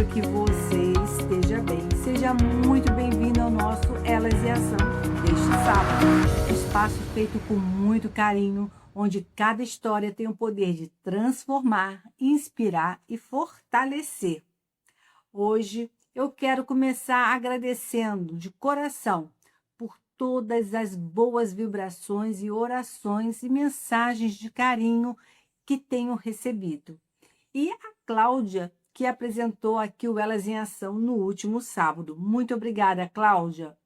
espero que você esteja bem. Seja muito bem-vindo ao nosso Elas em Ação deste sábado. Espaço feito com muito carinho, onde cada história tem o poder de transformar, inspirar e fortalecer. Hoje eu quero começar agradecendo de coração por todas as boas vibrações e orações e mensagens de carinho que tenho recebido. E a Cláudia, que apresentou aqui o Elas em Ação no último sábado. Muito obrigada, Cláudia.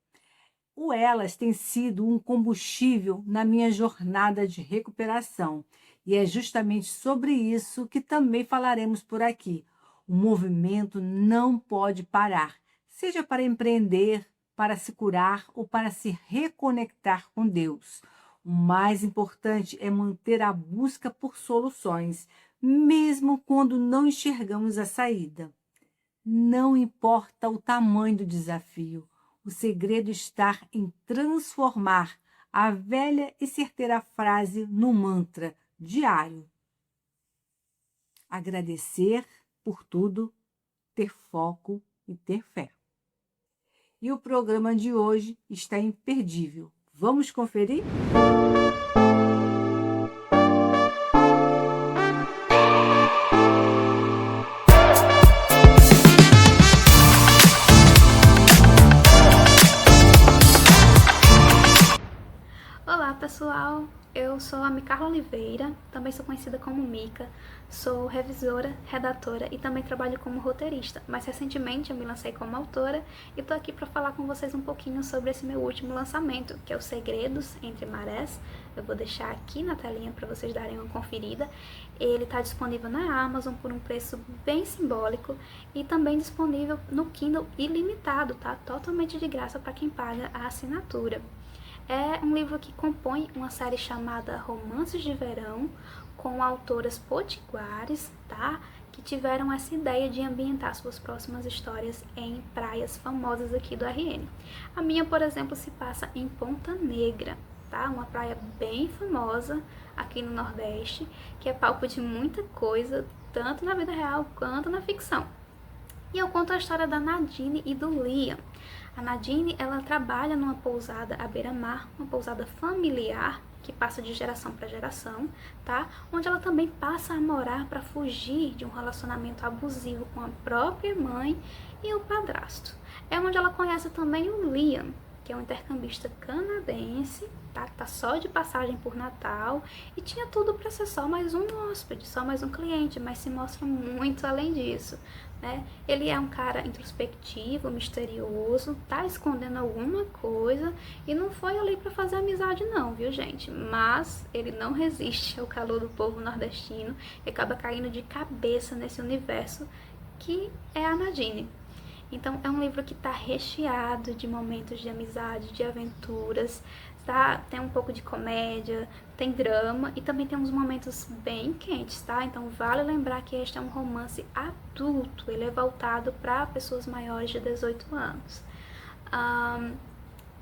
O Elas tem sido um combustível na minha jornada de recuperação. E é justamente sobre isso que também falaremos por aqui. O movimento não pode parar, seja para empreender, para se curar ou para se reconectar com Deus. O mais importante é manter a busca por soluções, mesmo quando não enxergamos a saída. Não importa o tamanho do desafio, o segredo está em transformar a velha e certeira frase no mantra diário. Agradecer por tudo, ter foco e ter fé. E o programa de hoje está imperdível. Vamos conferir? Olá pessoal, eu sou a Micarla Oliveira, também sou conhecida como Mica, sou revisora, redatora e também trabalho como roteirista, mas recentemente eu me lancei como autora e tô aqui para falar com vocês um pouquinho sobre esse meu último lançamento, que é o Segredos Entre Marés. Eu vou deixar aqui na telinha para vocês darem uma conferida. Ele está disponível na Amazon por um preço bem simbólico e também disponível no Kindle ilimitado, tá? Totalmente de graça para quem paga a assinatura. É um livro que compõe uma série chamada Romances de Verão, com autoras potiguares, tá? Que tiveram essa ideia de ambientar suas próximas histórias em praias famosas aqui do RN. A minha, por exemplo, se passa em Ponta Negra, tá? Uma praia bem famosa aqui no Nordeste, que é palco de muita coisa, tanto na vida real quanto na ficção. E eu conto a história da Nadine e do Liam. A Nadine, ela trabalha numa pousada à beira-mar, uma pousada familiar, que passa de geração para geração, tá? Onde ela também passa a morar para fugir de um relacionamento abusivo com a própria mãe e o padrasto. É onde ela conhece também o Liam, que é um intercambista canadense, tá? Que tá só de passagem por Natal e tinha tudo para ser só mais um hóspede, só mais um cliente, mas se mostra muito além disso, né? Ele é um cara introspectivo, misterioso, tá escondendo alguma coisa e não foi ali para fazer amizade não, viu, gente? Mas ele não resiste ao calor do povo nordestino e acaba caindo de cabeça nesse universo que é a Nadine. Então é um livro que está recheado de momentos de amizade, de aventuras, tá? Tem um pouco de comédia, tem drama e também tem uns momentos bem quentes, tá? Então vale lembrar que este é um romance adulto, ele é voltado para pessoas maiores de 18 anos.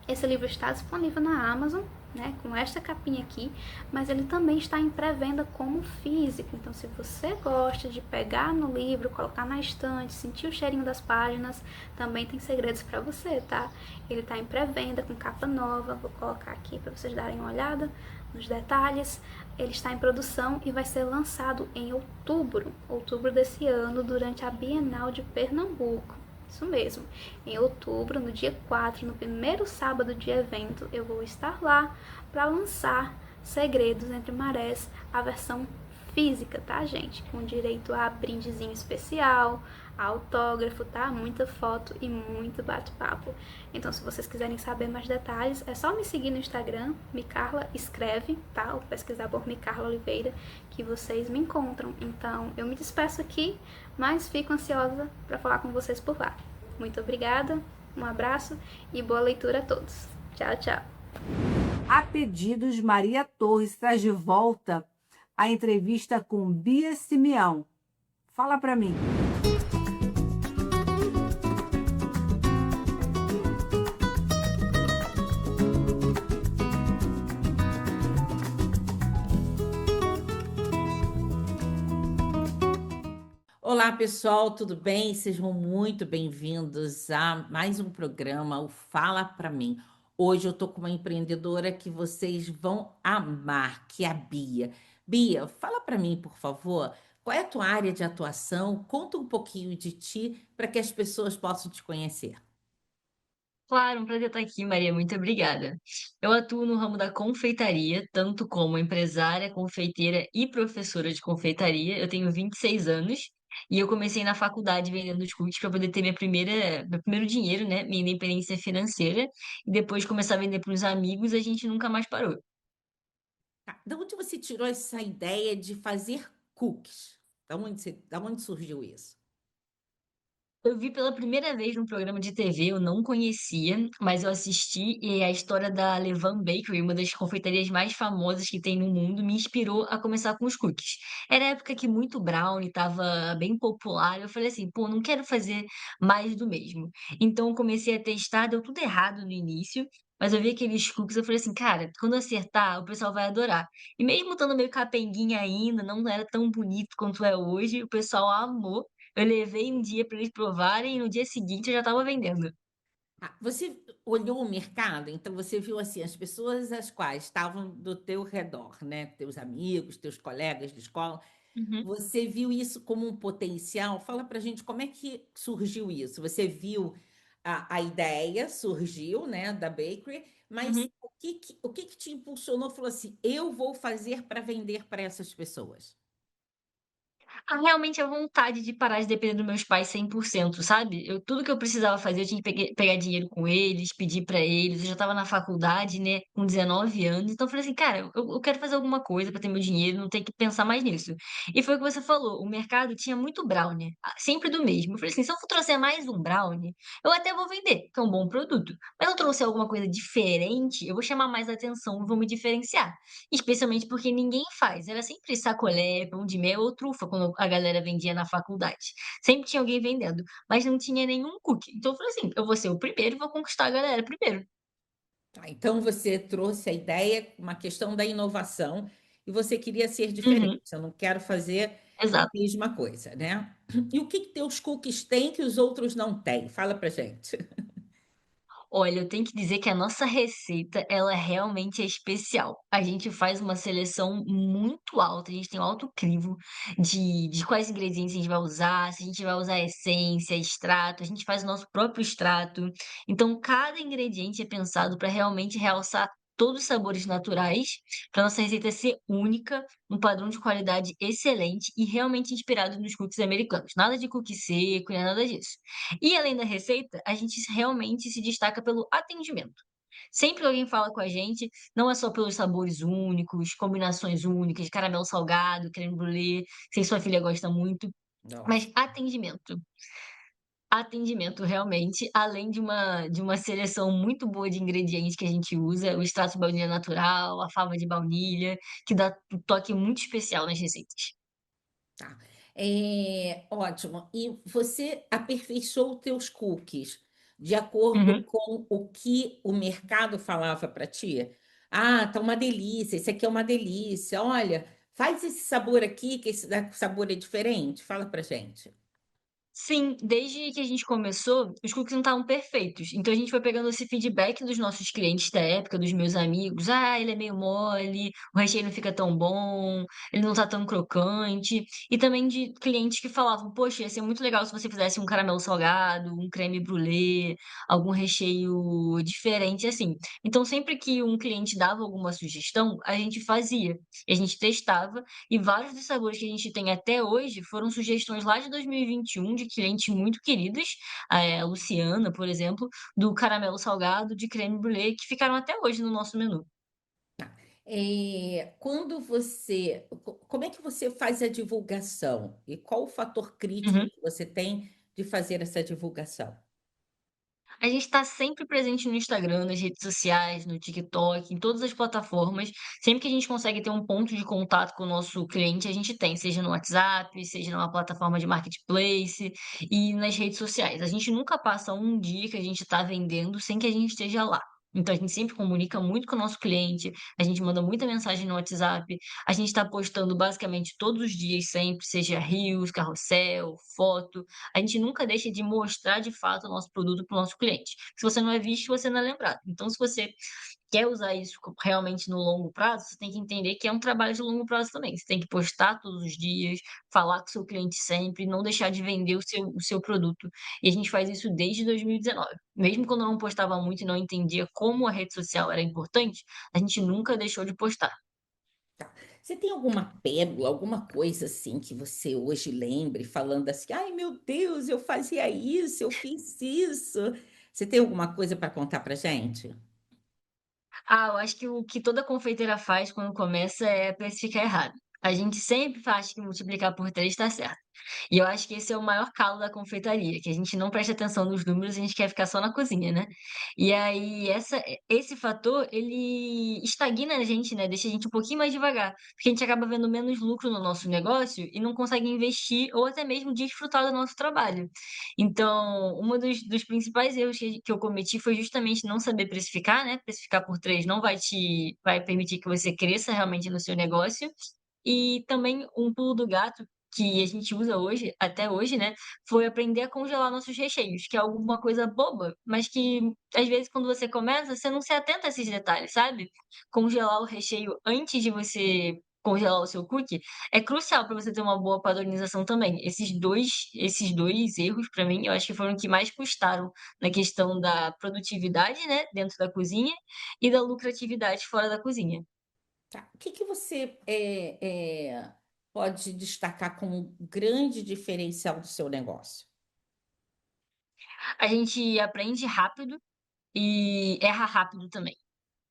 Esse livro está disponível na Amazon, né, com esta capinha aqui, mas ele também está em pré-venda como físico. Então, se você gosta de pegar no livro, colocar na estante, sentir o cheirinho das páginas, também tem segredos para você, tá? Ele está em pré-venda com capa nova, vou colocar aqui para vocês darem uma olhada nos detalhes. Ele está em produção e vai ser lançado em outubro desse ano, durante a Bienal de Pernambuco. Isso mesmo, em outubro, no dia 4, no primeiro sábado de evento, eu vou estar lá para lançar Segredos Entre Marés, a versão física, tá, gente? Com direito a brindezinho especial, a autógrafo, tá? Muita foto e muito bate-papo. Então, se vocês quiserem saber mais detalhes, é só me seguir no Instagram, Micarla Escreve, tá? Ou pesquisar por Micarla Oliveira, que vocês me encontram. Então, eu me despeço aqui, mas fico ansiosa para falar com vocês por lá. Muito obrigada, um abraço e boa leitura a todos. Tchau, tchau. A pedidos, Maria Torres traz de volta a entrevista com Bia Simeão. Fala para mim. Olá, pessoal, tudo bem? Sejam muito bem-vindos a mais um programa, o Fala Pra Mim. Hoje eu tô com uma empreendedora que vocês vão amar, que é a Bia. Bia, fala pra mim, por favor, qual é a tua área de atuação? Conta um pouquinho de ti para que as pessoas possam te conhecer. Claro, um prazer estar aqui, Maria, muito obrigada. Eu atuo no ramo da confeitaria, tanto como empresária, confeiteira e professora de confeitaria. Eu tenho 26 anos e eu comecei na faculdade vendendo os cookies para poder ter meu primeiro dinheiro, né? Minha independência financeira. E depois de começar a vender para os amigos, a gente nunca mais parou. Tá, de onde você tirou essa ideia de fazer cookies? Da onde surgiu isso? Eu vi pela primeira vez num programa de TV, eu não conhecia, mas eu assisti e a história da Levan Bakery, uma das confeitarias mais famosas que tem no mundo, me inspirou a começar com os cookies. Era a época que muito brownie estava bem popular, eu falei assim, pô, não quero fazer mais do mesmo. Então eu comecei a testar, deu tudo errado no início, mas eu vi aqueles cookies, eu falei assim, cara, quando eu acertar, o pessoal vai adorar. E mesmo estando meio capenguinha ainda, não era tão bonito quanto é hoje, o pessoal amou. Eu levei um dia para eles provarem e no dia seguinte eu já estava vendendo. Ah, você olhou o mercado, então você viu assim as pessoas as quais estavam do teu redor, né? Teus amigos, teus colegas de escola. Uhum, Você viu isso como um potencial? Fala pra gente como é que surgiu isso. Você viu a ideia, surgiu, né, da bakery, mas uhum. o que que te impulsionou? Falou assim, eu vou fazer para vender para essas pessoas. Realmente a vontade de parar de depender dos meus pais 100%, sabe. Tudo que eu precisava fazer, eu tinha que pegar dinheiro com eles, pedir pra eles, eu já estava na faculdade, né, com 19 anos, então eu falei assim: "Cara, eu quero fazer alguma coisa pra ter meu dinheiro, não ter que pensar mais nisso". E foi o que você falou, o mercado tinha muito brownie, sempre do mesmo. Eu falei assim: "Se eu for trouxer mais um brownie, eu até vou vender, que é um bom produto, mas se eu trouxer alguma coisa diferente, eu vou chamar mais atenção, vou me diferenciar". Especialmente porque ninguém faz, era sempre sacolé, pão de mel ou trufa quando a galera vendia na faculdade. Sempre tinha alguém vendendo, mas não tinha nenhum cookie. Então eu falei assim: "Eu vou ser o primeiro e vou conquistar a galera primeiro". Tá, então você trouxe a ideia, uma questão da inovação, e você queria ser diferente. Uhum, Eu não quero fazer a exato. mesma coisa, né? E o que que teus cookies têm que os outros não têm? Fala pra gente. Olha, eu tenho que dizer que a nossa receita, ela realmente é especial. A gente faz uma seleção muito alta, a gente tem um alto crivo de quais ingredientes a gente vai usar, se a gente vai usar essência, extrato, a gente faz o nosso próprio extrato. Então, cada ingrediente é pensado para realmente realçar todos os sabores naturais, para nossa receita ser única, um padrão de qualidade excelente e realmente inspirado nos cookies americanos. Nada de cookie seco, nem nada disso. E além da receita, a gente realmente se destaca pelo atendimento. Sempre que alguém fala com a gente, não é só pelos sabores únicos, combinações únicas, caramelo salgado, creme brulee, sei se sua filha gosta muito, mas Nossa. atendimento. Atendimento realmente, além de uma seleção muito boa de ingredientes que a gente usa, o extrato de baunilha natural, a fava de baunilha, que dá um toque muito especial nas receitas. Tá. Ótimo. E você aperfeiçoou os teus cookies de acordo Uhum. com o que o mercado falava para ti? Ah, tá uma delícia, esse aqui é uma delícia. Olha, faz esse sabor aqui, que esse sabor é diferente. Fala pra gente. Sim, desde que a gente começou, os cookies não estavam perfeitos. Então a gente foi pegando esse feedback dos nossos clientes da época, dos meus amigos. Ah, ele é meio mole, o recheio não fica tão bom, ele não tá tão crocante. E também de clientes que falavam, poxa, ia ser muito legal se você fizesse um caramelo salgado, um creme brulee, algum recheio diferente assim. Então sempre que um cliente dava alguma sugestão, a gente fazia. E a gente testava e vários dos sabores que a gente tem até hoje foram sugestões lá de 2021 de clientes muito queridos, a Luciana, por exemplo, do caramelo salgado, de creme brulee, que ficaram até hoje no nosso menu. Tá. Quando você, como é que você faz a divulgação? E qual o fator crítico Uhum. que você tem de fazer essa divulgação? A gente está sempre presente no Instagram, nas redes sociais, no TikTok, em todas as plataformas. Sempre que a gente consegue ter um ponto de contato com o nosso cliente, a gente tem, seja no WhatsApp, seja numa plataforma de marketplace e nas redes sociais. A gente nunca passa um dia que a gente está vendendo sem que a gente esteja lá. Então a gente sempre comunica muito com o nosso cliente, a gente manda muita mensagem no WhatsApp, a gente está postando basicamente todos os dias sempre, seja reels, carrossel, foto, a gente nunca deixa de mostrar de fato o nosso produto para o nosso cliente. Se você não é visto, você não é lembrado. Então se você quer usar isso realmente no longo prazo, você tem que entender que é um trabalho de longo prazo também. Você tem que postar todos os dias, falar com o seu cliente sempre, não deixar de vender o seu produto. E a gente faz isso desde 2019. Mesmo quando eu não postava muito e não entendia como a rede social era importante, a gente nunca deixou de postar. Tá. Você tem alguma pérola, alguma coisa assim que você hoje lembre, falando assim: "Ai, meu Deus, eu fazia isso, eu fiz isso". Você tem alguma coisa para contar pra gente? Ah, eu acho que o que toda confeiteira faz quando começa é precificar errado. A gente sempre acha que multiplicar por 3 está certo. E eu acho que esse é o maior calo da confeitaria, que a gente não presta atenção nos números, a gente quer ficar só na cozinha, né. E aí esse fator, ele estagna a gente, né, deixa a gente um pouquinho mais devagar, porque a gente acaba vendo menos lucro no nosso negócio e não consegue investir ou até mesmo desfrutar do nosso trabalho. Então, uma dos principais erros que eu cometi foi justamente não saber precificar, né, precificar por 3 não vai permitir que você cresça realmente no seu negócio. E também um pulo do gato que a gente usa hoje, até hoje, né, foi aprender a congelar nossos recheios, que é alguma coisa boba, mas que às vezes quando você começa, você não se atenta a esses detalhes, sabe? Congelar o recheio antes de você congelar o seu cookie é crucial para você ter uma boa padronização também. Esses dois erros para mim, eu acho que foram os que mais custaram na questão da produtividade, né, dentro da cozinha e da lucratividade fora da cozinha. Tá. O que que você, pode destacar como um grande diferencial do seu negócio? A gente aprende rápido e erra rápido também.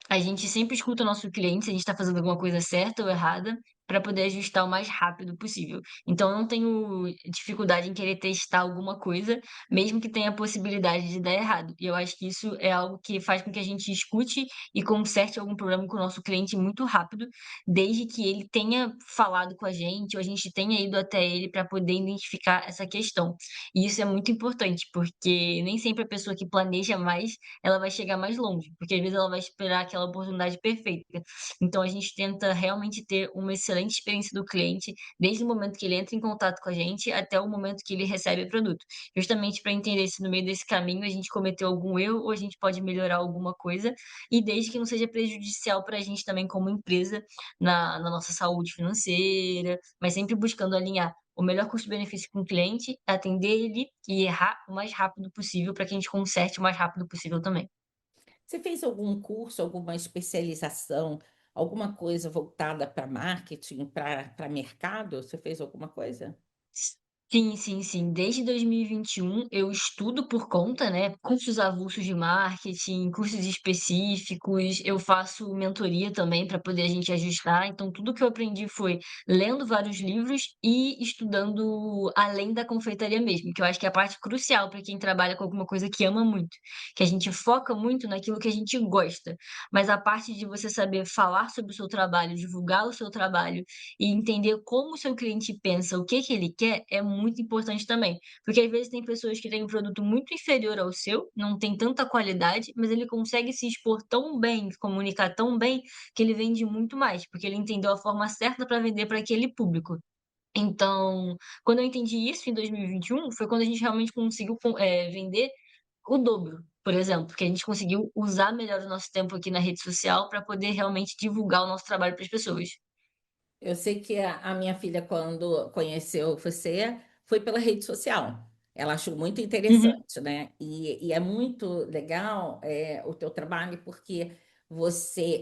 A gente sempre escuta o nosso cliente se a gente está fazendo alguma coisa certa ou errada, para poder ajustar o mais rápido possível. Então eu não tenho dificuldade em querer testar alguma coisa, mesmo que tenha a possibilidade de dar errado. E eu acho que isso é algo que faz com que a gente escute e conserte algum problema com o nosso cliente muito rápido, desde que ele tenha falado com a gente ou a gente tenha ido até ele para poder identificar essa questão. E isso é muito importante, porque nem sempre a pessoa que planeja mais ela vai chegar mais longe, porque às vezes ela vai esperar aquela oportunidade perfeita. Então a gente tenta realmente ter uma excelente experiência do cliente, desde o momento que ele entra em contato com a gente até o momento que ele recebe o produto. Justamente para entender se no meio desse caminho a gente cometeu algum erro ou a gente pode melhorar alguma coisa, e desde que não seja prejudicial para a gente também como empresa, na nossa saúde financeira, mas sempre buscando alinhar o melhor custo-benefício com o cliente, atender ele e errar o mais rápido possível para que a gente conserte o mais rápido possível também. Você fez algum curso, alguma especialização, alguma coisa voltada para marketing, para mercado? Você fez alguma coisa? Sim, sim, sim. Desde 2021 eu estudo por conta, né, cursos avulsos de marketing, cursos específicos, eu faço mentoria também para poder a gente ajustar, então tudo que eu aprendi foi lendo vários livros e estudando além da confeitaria mesmo, que eu acho que é a parte crucial para quem trabalha com alguma coisa que ama muito, que a gente foca muito naquilo que a gente gosta, mas a parte de você saber falar sobre o seu trabalho, divulgar o seu trabalho e entender como o seu cliente pensa, o que que ele quer, é muito importante também. Porque às vezes tem pessoas que têm um produto muito inferior ao seu, não tem tanta qualidade, mas ele consegue se expor tão bem, comunicar tão bem, que ele vende muito mais, porque ele entendeu a forma certa para vender para aquele público. Então, quando eu entendi isso em 2021, foi quando a gente realmente conseguiu vender o dobro, por exemplo, porque a gente conseguiu usar melhor o nosso tempo aqui na rede social para poder realmente divulgar o nosso trabalho para as pessoas. Eu sei que a minha filha, quando conheceu você, foi pela rede social. Ela achou muito Uhum, interessante, né? E é muito legal o teu trabalho, porque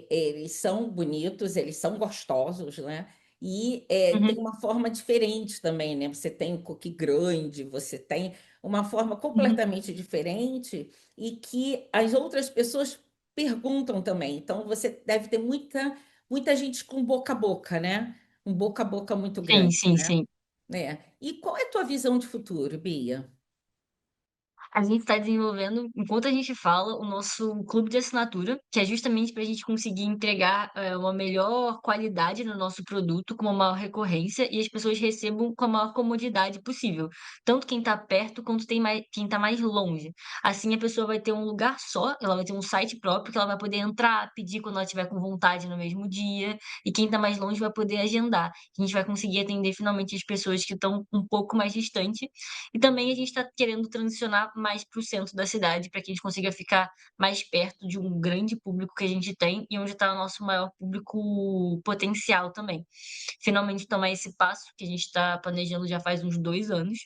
eles são bonitos, eles são gostosos, né? E tem uhum, uma forma diferente também, né? Você tem um cookie grande, você tem uma forma uhum. completamente diferente e que as outras pessoas perguntam também. Então, você deve ter muita gente com boca a boca, né? Um boca a boca muito Sim, grande, sim, né? sim. E qual é a tua visão de futuro, Bia? A gente está desenvolvendo, enquanto a gente fala, o nosso clube de assinatura, que é justamente para a gente conseguir entregar uma melhor qualidade no nosso produto, com uma maior recorrência, e as pessoas recebam com a maior comodidade possível. Tanto quem está perto quanto quem está mais longe. Assim, a pessoa vai ter um lugar só, ela vai ter um site próprio que ela vai poder entrar, pedir quando ela estiver com vontade no mesmo dia, e quem está mais longe vai poder agendar. A gente vai conseguir atender finalmente as pessoas que estão um pouco mais distantes e também a gente está querendo transicionar mais para o centro da cidade, para que a gente consiga ficar mais perto de um grande público que a gente tem e onde está o nosso maior público potencial também. Finalmente tomar esse passo que a gente está planejando já faz uns 2 anos.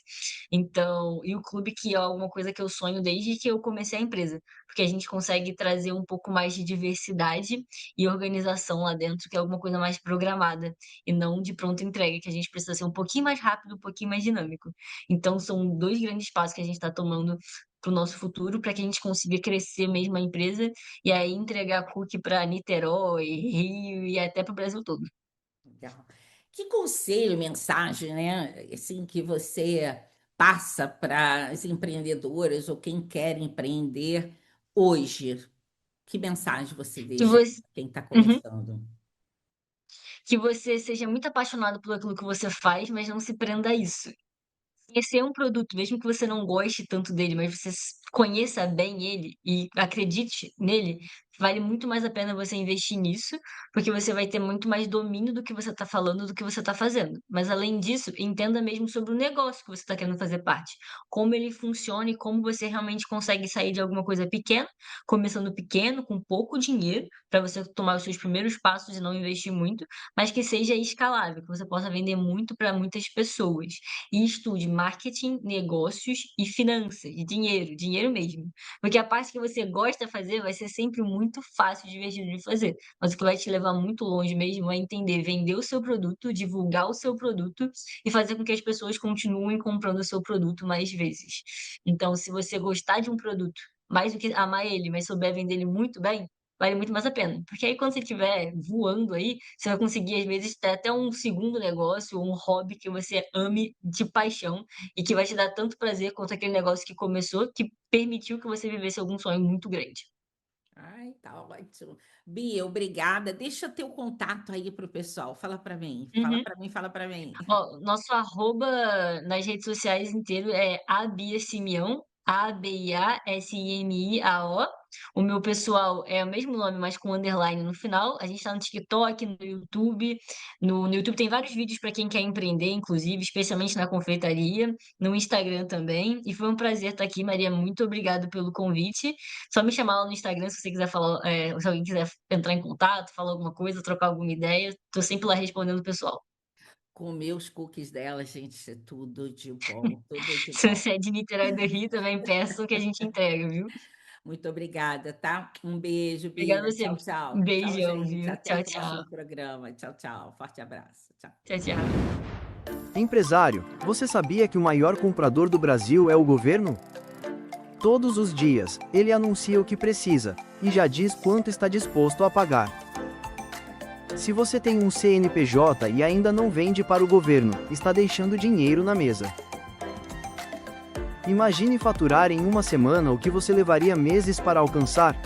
Então, e o clube que é alguma coisa que eu sonho desde que eu comecei a empresa, porque a gente consegue trazer um pouco mais de diversidade e organização lá dentro, que é alguma coisa mais programada e não de pronta entrega, que a gente precisa ser um pouquinho mais rápido, um pouquinho mais dinâmico. Então, são 2 grandes passos que a gente está tomando para o nosso futuro, para que a gente consiga crescer mesmo a empresa e aí entregar cookie para Niterói, Rio e até para o Brasil todo. Legal. Que conselho, mensagem, né? Assim, que você passa para as empreendedoras ou quem quer empreender hoje? Que mensagem você Que deixa você, para quem está Uhum. começando? Que você seja muito apaixonado por aquilo que você faz, mas não se prenda a isso. Esse é um produto, mesmo que você não goste tanto dele, mas você conheça bem ele e acredite nele, vale muito mais a pena você investir nisso, porque você vai ter muito mais domínio do que você está falando, do que você está fazendo. Mas além disso, entenda mesmo sobre o negócio que você está querendo fazer parte, como ele funciona e como você realmente consegue sair de alguma coisa pequena, começando pequeno, com pouco dinheiro, para você tomar os seus primeiros passos e não investir muito, mas que seja escalável, que você possa vender muito para muitas pessoas e estude marketing, negócios e finanças, e dinheiro, dinheiro mesmo. Porque a parte que você gosta de fazer vai ser sempre muito fácil e divertido de fazer. Mas o que vai te levar muito longe mesmo é entender, vender o seu produto, divulgar o seu produto e fazer com que as pessoas continuem comprando o seu produto mais vezes. Então, se você gostar de um produto, mais do que amar ele, mas souber vender ele muito bem, vale muito mais a pena. Porque aí quando você estiver voando aí, você vai conseguir, às vezes, ter até um segundo negócio, um hobby que você ame de paixão e que vai te dar tanto prazer quanto aquele negócio que começou, que permitiu que você vivesse algum sonho muito grande. Ai, tá ótimo. Bia, obrigada. Deixa teu contato aí para o pessoal. Fala para mim, fala Uhum. para mim, fala para mim. Ó, nosso arroba nas redes sociais inteiro é abiasimeão, ABIASIMIAO. O meu pessoal é o mesmo nome, mas com underline no final. A gente está no TikTok, no YouTube. No YouTube tem vários vídeos para quem quer empreender, inclusive, especialmente na confeitaria. No Instagram também. E foi um prazer estar aqui, Maria. Muito obrigado pelo convite. Só me chamar lá no Instagram se você quiser falar, se alguém quiser entrar em contato, falar alguma coisa, trocar alguma ideia. Estou sempre lá respondendo o pessoal. Comer os cookies dela, gente, é tudo de bom, tudo de Se bom. você é de Niterói do Rio, também peço que a gente entrega, viu? Muito obrigada, tá? Um beijo, Obrigada a Bia. você. Tchau, Um tchau. Tchau, beijão, gente. viu? Até o Tchau, tchau. próximo programa. Tchau, tchau. Forte abraço. Tchau. Tchau, tchau. Empresário, você sabia que o maior comprador do Brasil é o governo? Todos os dias, ele anuncia o que precisa e já diz quanto está disposto a pagar. Se você tem um CNPJ e ainda não vende para o governo, está deixando dinheiro na mesa. Imagine faturar em uma semana o que você levaria meses para alcançar.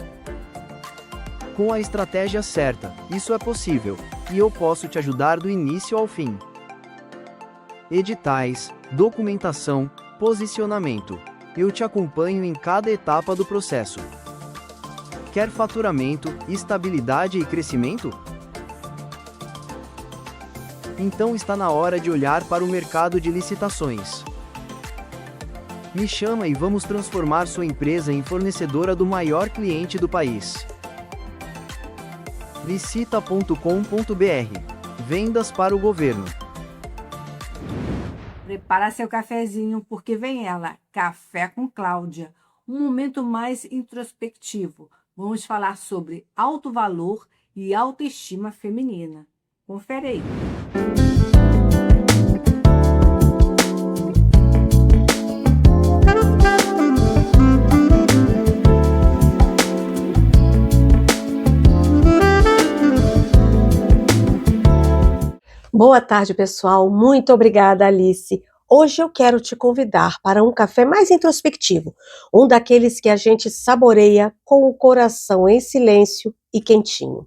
Com a estratégia certa, isso é possível, e eu posso te ajudar do início ao fim. Editais, documentação, posicionamento. Eu te acompanho em cada etapa do processo. Quer faturamento, estabilidade e crescimento? Então está na hora de olhar para o mercado de licitações. Me chama e vamos transformar sua empresa em fornecedora do maior cliente do país. Licita.com.br. Vendas para o governo. Prepara seu cafezinho, porque vem ela, Café com Cláudia, um momento mais introspectivo. Vamos falar sobre alto valor e autoestima feminina. Confere aí. Boa tarde, pessoal. Muito obrigada, Alice. Hoje eu quero te convidar para um café mais introspectivo, um daqueles que a gente saboreia com o coração em silêncio e quentinho.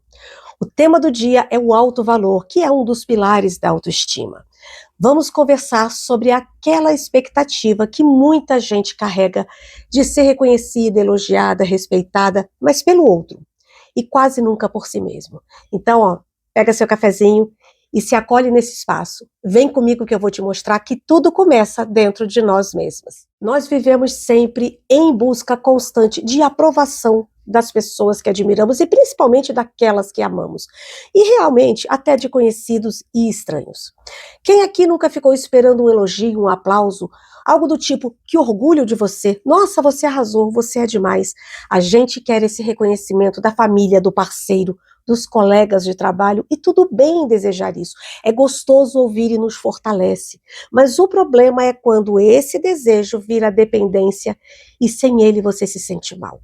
O tema do dia é o alto valor, que é um dos pilares da autoestima. Vamos conversar sobre aquela expectativa que muita gente carrega de ser reconhecida, elogiada, respeitada, mas pelo outro, e quase nunca por si mesmo. Então, pega seu cafezinho e se acolhe nesse espaço. Vem comigo que eu vou te mostrar que tudo começa dentro de nós mesmas. Nós vivemos sempre em busca constante de aprovação das pessoas que admiramos e principalmente daquelas que amamos. E realmente até de conhecidos e estranhos. Quem aqui nunca ficou esperando um elogio, um aplauso, algo do tipo, que orgulho de você, nossa, você arrasou, você é demais. A gente quer esse reconhecimento da família, do parceiro, dos colegas de trabalho, e tudo bem desejar isso. É gostoso ouvir e nos fortalece. Mas o problema é quando esse desejo vira dependência e sem ele você se sente mal.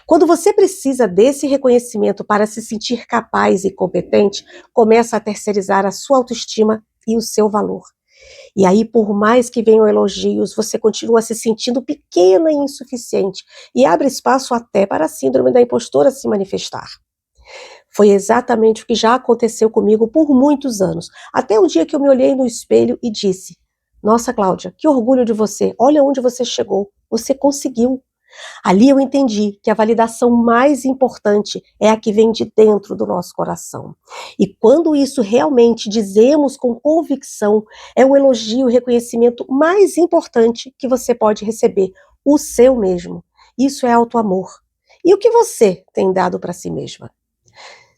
Quando você precisa desse reconhecimento para se sentir capaz e competente, começa a terceirizar a sua autoestima e o seu valor. E aí, por mais que venham elogios, você continua se sentindo pequena e insuficiente e abre espaço até para a síndrome da impostora se manifestar. Foi exatamente o que já aconteceu comigo por muitos anos, até o dia que eu me olhei no espelho e disse: nossa, Cláudia, que orgulho de você, olha onde você chegou, você conseguiu. Ali eu entendi que a validação mais importante é a que vem de dentro do nosso coração. E quando isso realmente dizemos com convicção, é o elogio, o reconhecimento mais importante que você pode receber, o seu mesmo. Isso é autoamor. E o que você tem dado para si mesma?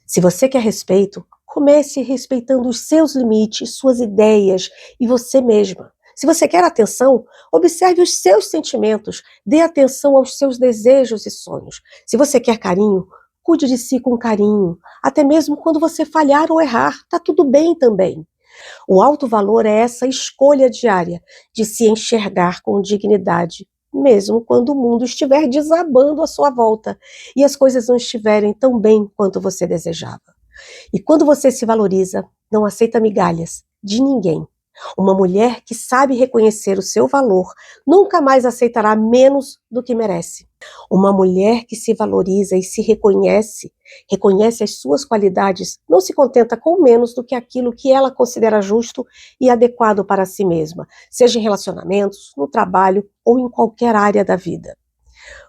Se você quer respeito, comece respeitando os seus limites, suas ideias e você mesma. Se você quer atenção, observe os seus sentimentos, dê atenção aos seus desejos e sonhos. Se você quer carinho, cuide de si com carinho, até mesmo quando você falhar ou errar, tá tudo bem também. O alto valor é essa escolha diária de se enxergar com dignidade, mesmo quando o mundo estiver desabando à sua volta e as coisas não estiverem tão bem quanto você desejava. E quando você se valoriza, não aceita migalhas de ninguém. Uma mulher que sabe reconhecer o seu valor nunca mais aceitará menos do que merece. Uma mulher que se valoriza e se reconhece, reconhece as suas qualidades, não se contenta com menos do que aquilo que ela considera justo e adequado para si mesma, seja em relacionamentos, no trabalho ou em qualquer área da vida.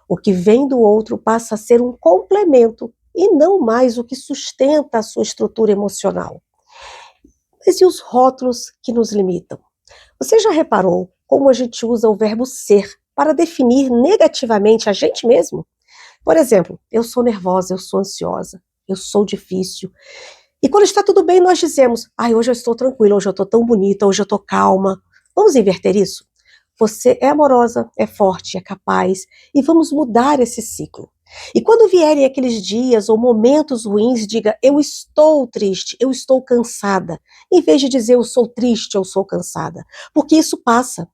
O que vem do outro passa a ser um complemento e não mais o que sustenta a sua estrutura emocional. Mas e os rótulos que nos limitam? Você já reparou como a gente usa o verbo ser para definir negativamente a gente mesmo? Por exemplo, eu sou nervosa, eu sou ansiosa, eu sou difícil. E quando está tudo bem, nós dizemos: hoje eu estou tranquila, hoje eu estou tão bonita, hoje eu estou calma. Vamos inverter isso? Você é amorosa, é forte, é capaz, e vamos mudar esse ciclo. E quando vierem aqueles dias ou momentos ruins, diga: eu estou triste, eu estou cansada, em vez de dizer eu sou triste, eu sou cansada, porque isso passa.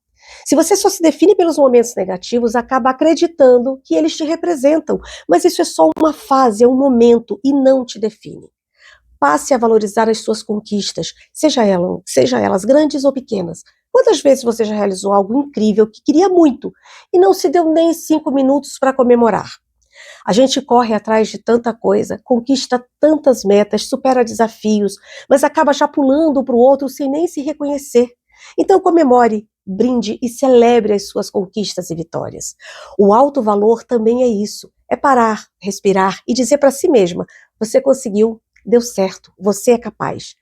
Se você só se define pelos momentos negativos, acaba acreditando que eles te representam, mas isso é só uma fase, é um momento e não te define. Passe a valorizar as suas conquistas, seja elas grandes ou pequenas. Quantas vezes você já realizou algo incrível que queria muito e não se deu nem 5 minutos para comemorar? A gente corre atrás de tanta coisa, conquista tantas metas, supera desafios, mas acaba já pulando para o outro sem nem se reconhecer. Então comemore, brinde e celebre as suas conquistas e vitórias. O alto valor também é isso, é parar, respirar e dizer para si mesma: você conseguiu, deu certo, você é capaz.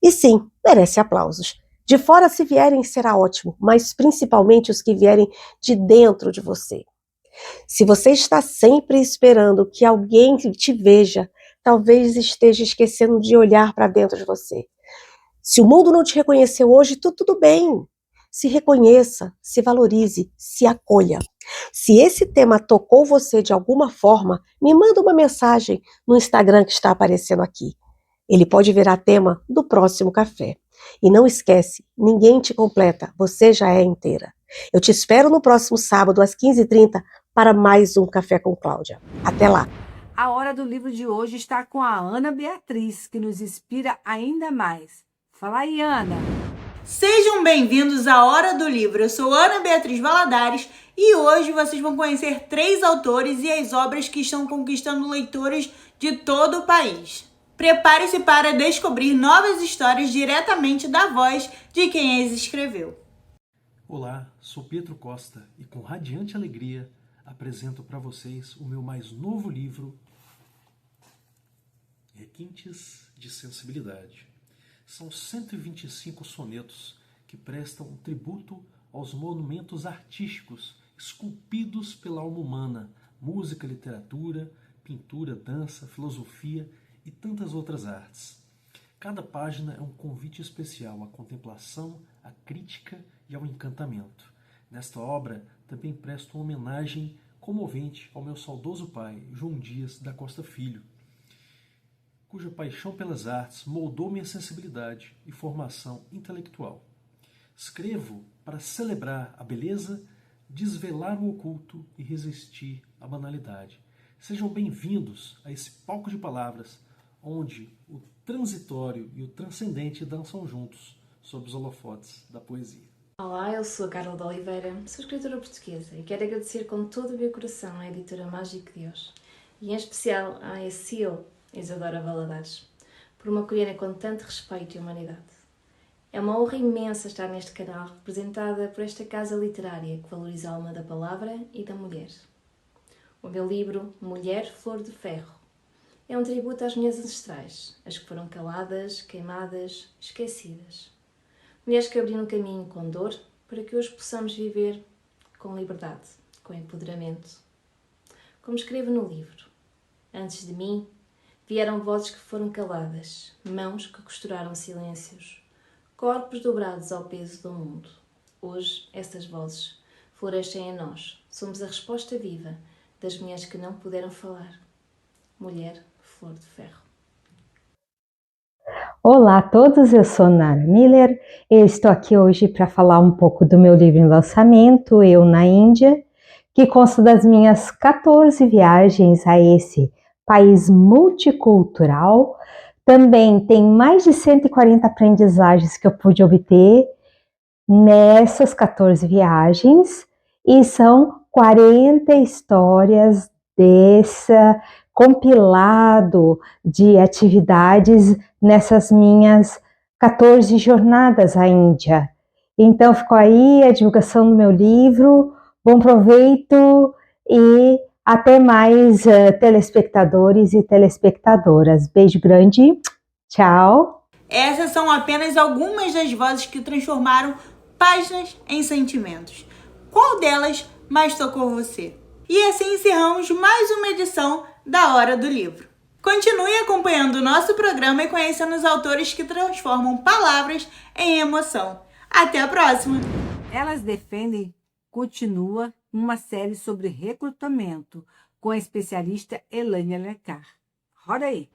E sim, merece aplausos. De fora, se vierem, será ótimo, mas principalmente os que vierem de dentro de você. Se você está sempre esperando que alguém te veja, talvez esteja esquecendo de olhar para dentro de você. Se o mundo não te reconheceu hoje, tudo bem. Se reconheça, se valorize, se acolha. Se esse tema tocou você de alguma forma, me manda uma mensagem no Instagram que está aparecendo aqui. Ele pode virar tema do próximo café. E não esquece, ninguém te completa, você já é inteira. Eu te espero no próximo sábado, às 15h30, para mais um Café com Cláudia. Até lá! A hora do livro de hoje está com a Ana Beatriz, que nos inspira ainda mais. Fala aí, Ana! Sejam bem-vindos à Hora do Livro. Eu sou Ana Beatriz Valadares e hoje vocês vão conhecer 3 autores e as obras que estão conquistando leitores de todo o país. Prepare-se para descobrir novas histórias diretamente da voz de quem as escreveu. Olá, sou Pedro Costa e com radiante alegria apresento para vocês o meu mais novo livro, Requintes de Sensibilidade. São 125 sonetos que prestam um tributo aos monumentos artísticos esculpidos pela alma humana, música, literatura, pintura, dança, filosofia e tantas outras artes. Cada página é um convite especial à contemplação, à crítica e ao encantamento. Nesta obra também presto uma homenagem comovente ao meu saudoso pai, João Dias da Costa Filho, cuja paixão pelas artes moldou minha sensibilidade e formação intelectual. Escrevo para celebrar a beleza, desvelar o oculto e resistir à banalidade. Sejam bem-vindos a esse palco de palavras, onde o transitório e o transcendente dançam juntos sob os holofotes da poesia. Olá, eu sou a Carla de Oliveira, sou escritora portuguesa e quero agradecer com todo o meu coração à editora Mágico de Deus e em especial à ESIL, Isadora Valadares, por me acolherem com tanto respeito e humanidade. É uma honra imensa estar neste canal representada por esta casa literária que valoriza a alma da palavra e da mulher. O meu livro, Mulher, Flor de Ferro, é um tributo às minhas ancestrais, as que foram caladas, queimadas, esquecidas. Mulheres que abriram caminho com dor para que hoje possamos viver com liberdade, com empoderamento. Como escrevo no livro, antes de mim vieram vozes que foram caladas, mãos que costuraram silêncios, corpos dobrados ao peso do mundo. Hoje, essas vozes florescem em nós. Somos a resposta viva das mulheres que não puderam falar. Mulher, Flor de Ferro. Olá a todos, eu sou Nara Miller e estou aqui hoje para falar um pouco do meu livro em lançamento, Eu na Índia, que consta das minhas 14 viagens a esse país multicultural. Também tem mais de 140 aprendizagens que eu pude obter nessas 14 viagens e são 40 histórias desse compilado de atividades nessas minhas 14 jornadas à Índia. Então ficou aí a divulgação do meu livro. Bom proveito e até mais telespectadores e telespectadoras. Beijo grande, tchau! Essas são apenas algumas das vozes que transformaram páginas em sentimentos. Qual delas mais tocou você? E assim encerramos mais uma edição da Hora do Livro. Continue acompanhando o nosso programa e conhecendo os autores que transformam palavras em emoção. Até a próxima! Elas Defendem continua uma série sobre recrutamento com a especialista Elaine Alencar. Roda aí!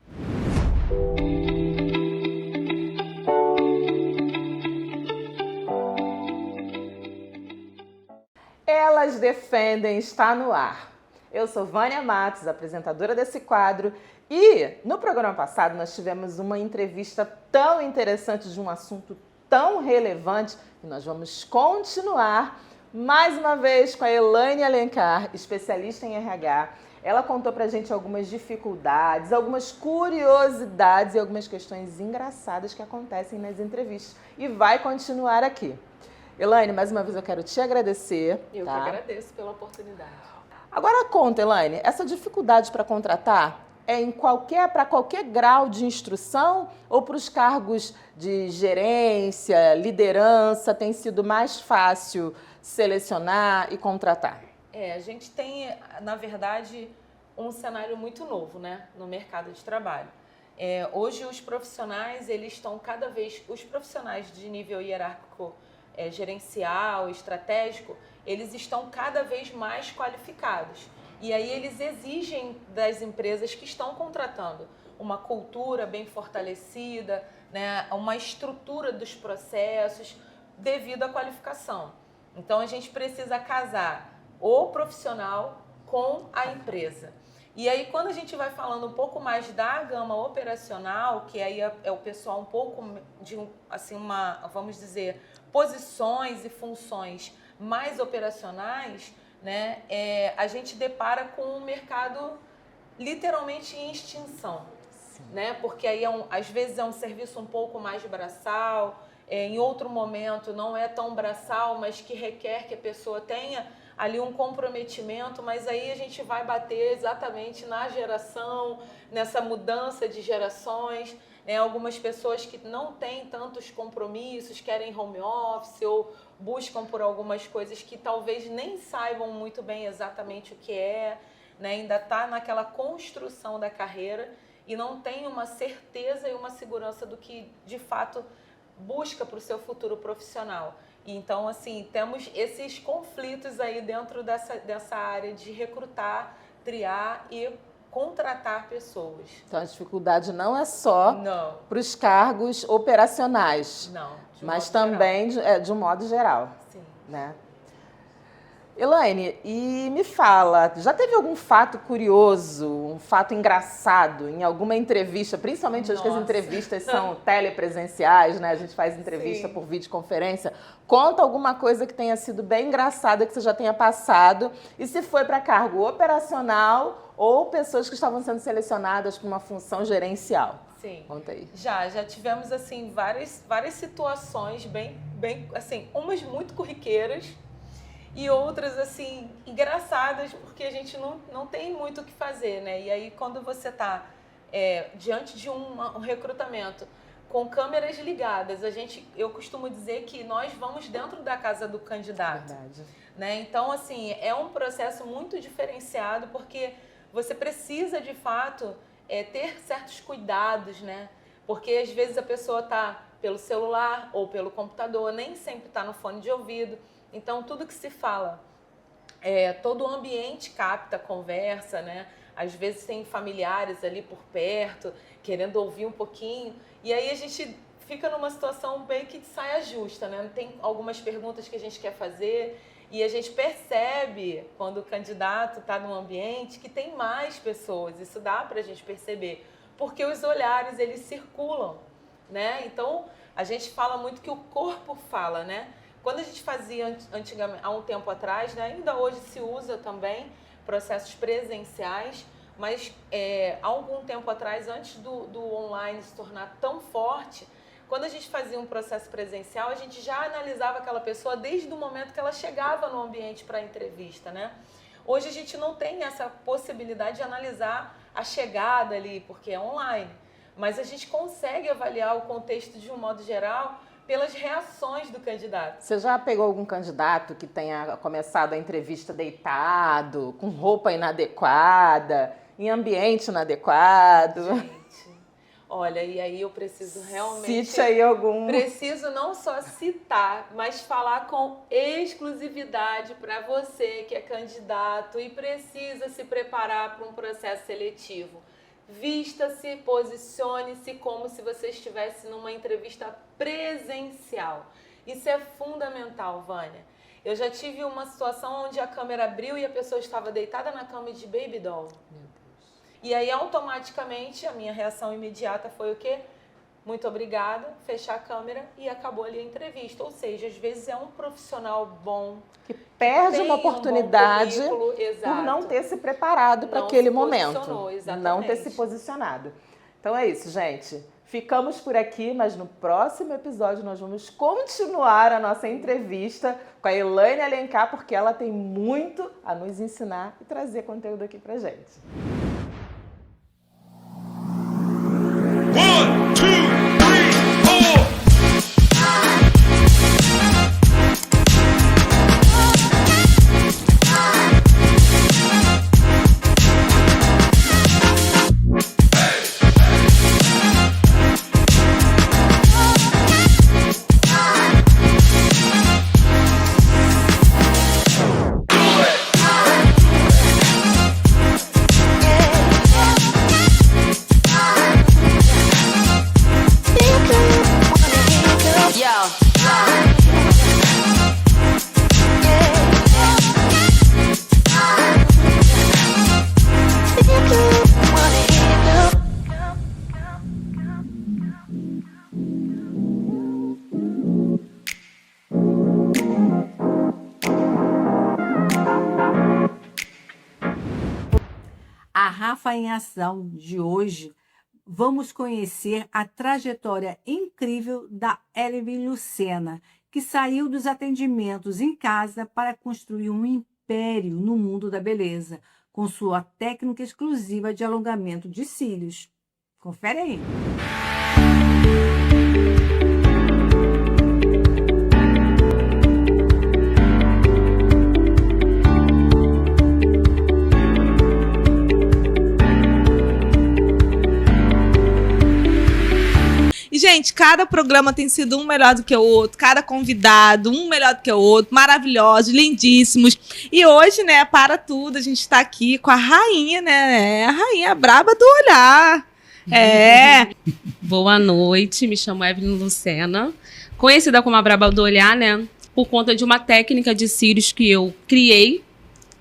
Elas Defendem está no ar. Eu sou Vânia Matos, apresentadora desse quadro, e no programa passado nós tivemos uma entrevista tão interessante de um assunto tão relevante que nós vamos continuar mais uma vez com a Elaine Alencar, especialista em RH. Ela contou pra gente algumas dificuldades, algumas curiosidades e algumas questões engraçadas que acontecem nas entrevistas e vai continuar aqui. Elaine, mais uma vez eu quero te agradecer. Eu que agradeço pela oportunidade. Agora conta, Elaine, essa dificuldade para contratar é para qualquer grau de instrução ou para os cargos de gerência, liderança, tem sido mais fácil selecionar e contratar? A gente tem, na verdade, um cenário muito novo, né, no mercado de trabalho. Hoje os profissionais, eles estão os profissionais de nível hierárquico, gerencial, estratégico, eles estão cada vez mais qualificados. E aí eles exigem das empresas que estão contratando uma cultura bem fortalecida, né, uma estrutura dos processos devido à qualificação. Então a gente precisa casar o profissional com a empresa. E aí, quando a gente vai falando um pouco mais da gama operacional, que aí é o pessoal um pouco de, assim, vamos dizer, posições e funções mais operacionais, né, a gente depara com um mercado literalmente em extinção, né? Porque aí às vezes é um serviço um pouco mais braçal, em outro momento não é tão braçal, mas que requer que a pessoa tenha ali um comprometimento, mas aí a gente vai bater exatamente na geração, nessa mudança de gerações, né? Algumas pessoas que não têm tantos compromissos, querem home office ou buscam por algumas coisas que talvez nem saibam muito bem exatamente o que é, né? Ainda está naquela construção da carreira e não tem uma certeza e uma segurança do que de fato busca para o seu futuro profissional. Então, assim, temos esses conflitos aí dentro dessa área de recrutar, triar e contratar pessoas. Então, a dificuldade não é só para os cargos operacionais, mas também de um modo geral. Sim. Né? Elaine, e me fala, já teve algum fato curioso, um fato engraçado em alguma entrevista, principalmente hoje que as entrevistas são telepresenciais, né? A gente faz entrevista por videoconferência. Conta alguma coisa que tenha sido bem engraçada, que você já tenha passado, e se foi para cargo operacional ou pessoas que estavam sendo selecionadas para uma função gerencial. Sim. Conta aí. Já tivemos, assim, várias situações bem, assim, umas muito corriqueiras, e outras, assim, engraçadas, porque a gente não tem muito o que fazer, né? E aí, quando você está diante de um recrutamento com câmeras ligadas, eu costumo dizer que nós vamos dentro da casa do candidato. Verdade. Né? Então, assim, é um processo muito diferenciado, porque você precisa, de fato, ter certos cuidados, né? Porque, às vezes, a pessoa está pelo celular ou pelo computador, nem sempre está no fone de ouvido. Então, tudo que se fala, todo o ambiente capta a conversa, né? Às vezes tem familiares ali por perto, querendo ouvir um pouquinho. E aí a gente fica numa situação bem que de saia justa, né? Tem algumas perguntas que a gente quer fazer e a gente percebe, quando o candidato está num ambiente, que tem mais pessoas. Isso dá para a gente perceber, porque os olhares, eles circulam, né? Então, a gente fala muito que o corpo fala, né? Quando a gente fazia antigamente, há um tempo atrás, né, ainda hoje se usa também processos presenciais, mas há algum tempo atrás, antes do online se tornar tão forte, quando a gente fazia um processo presencial, a gente já analisava aquela pessoa desde o momento que ela chegava no ambiente para a entrevista, né? Hoje a gente não tem essa possibilidade de analisar a chegada ali, porque é online, mas a gente consegue avaliar o contexto de um modo geral pelas reações do candidato. Você já pegou algum candidato que tenha começado a entrevista deitado, com roupa inadequada, em ambiente inadequado? Gente, olha, e aí eu preciso realmente... Cite aí algum... Preciso não só citar, mas falar com exclusividade para você que é candidato e precisa se preparar para um processo seletivo. Vista-se, posicione-se como se você estivesse numa entrevista presencial. Isso é fundamental, Vânia. Eu já tive uma situação onde a câmera abriu e a pessoa estava deitada na cama de baby doll. Meu Deus. E aí, automaticamente, a minha reação imediata foi o quê? Muito obrigada, fechar a câmera e acabou ali a entrevista. Ou seja, às vezes é um profissional bom que perde uma oportunidade por não ter se preparado para aquele momento, não ter se posicionado. Então é isso, gente. Ficamos por aqui, mas no próximo episódio nós vamos continuar a nossa entrevista com a Elaine Alencar, porque ela tem muito a nos ensinar e trazer conteúdo aqui pra gente. Rafa em Ação de hoje, vamos conhecer a trajetória incrível da Evelyn Lucena, que saiu dos atendimentos em casa para construir um império no mundo da beleza, com sua técnica exclusiva de alongamento de cílios. Confere aí. Gente, cada programa tem sido um melhor do que o outro, cada convidado, um melhor do que o outro, maravilhosos, lindíssimos. E hoje, né, para tudo, a gente está aqui com a rainha, né, a rainha braba do olhar. Boa noite, me chamo Evelyn Lucena, conhecida como a braba do olhar, né, por conta de uma técnica de cílios que eu criei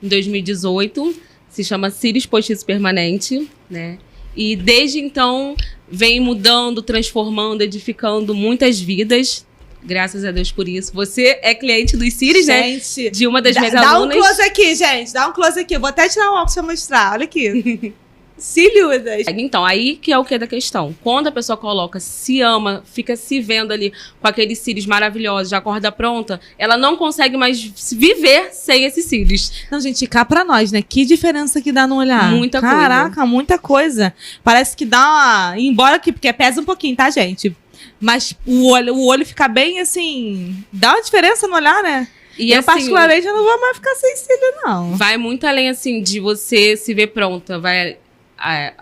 em 2018, se chama cílios postiço permanente, né, e desde então vem mudando, transformando, edificando muitas vidas. Graças a Deus por isso. Você é cliente dos cílios, né? De uma das minhas alunas. Dá um close aqui, gente. Dá um close aqui. Eu vou até tirar o óculos pra mostrar. Olha aqui. Cílios. Então, aí que é o que da questão. Quando a pessoa coloca, se ama, fica se vendo ali com aqueles cílios maravilhosos, já acorda pronta, ela não consegue mais viver sem esses cílios. Não, gente, cá pra nós, né? Que diferença que dá no olhar. Muita coisa. Caraca, muita coisa. Parece que dá uma... Embora aqui, porque pesa um pouquinho, tá, gente? Mas o olho fica bem, assim... Dá uma diferença no olhar, né? E eu, assim, particularmente, eu não vou mais ficar sem cílio, não. Vai muito além, assim, de você se ver pronta.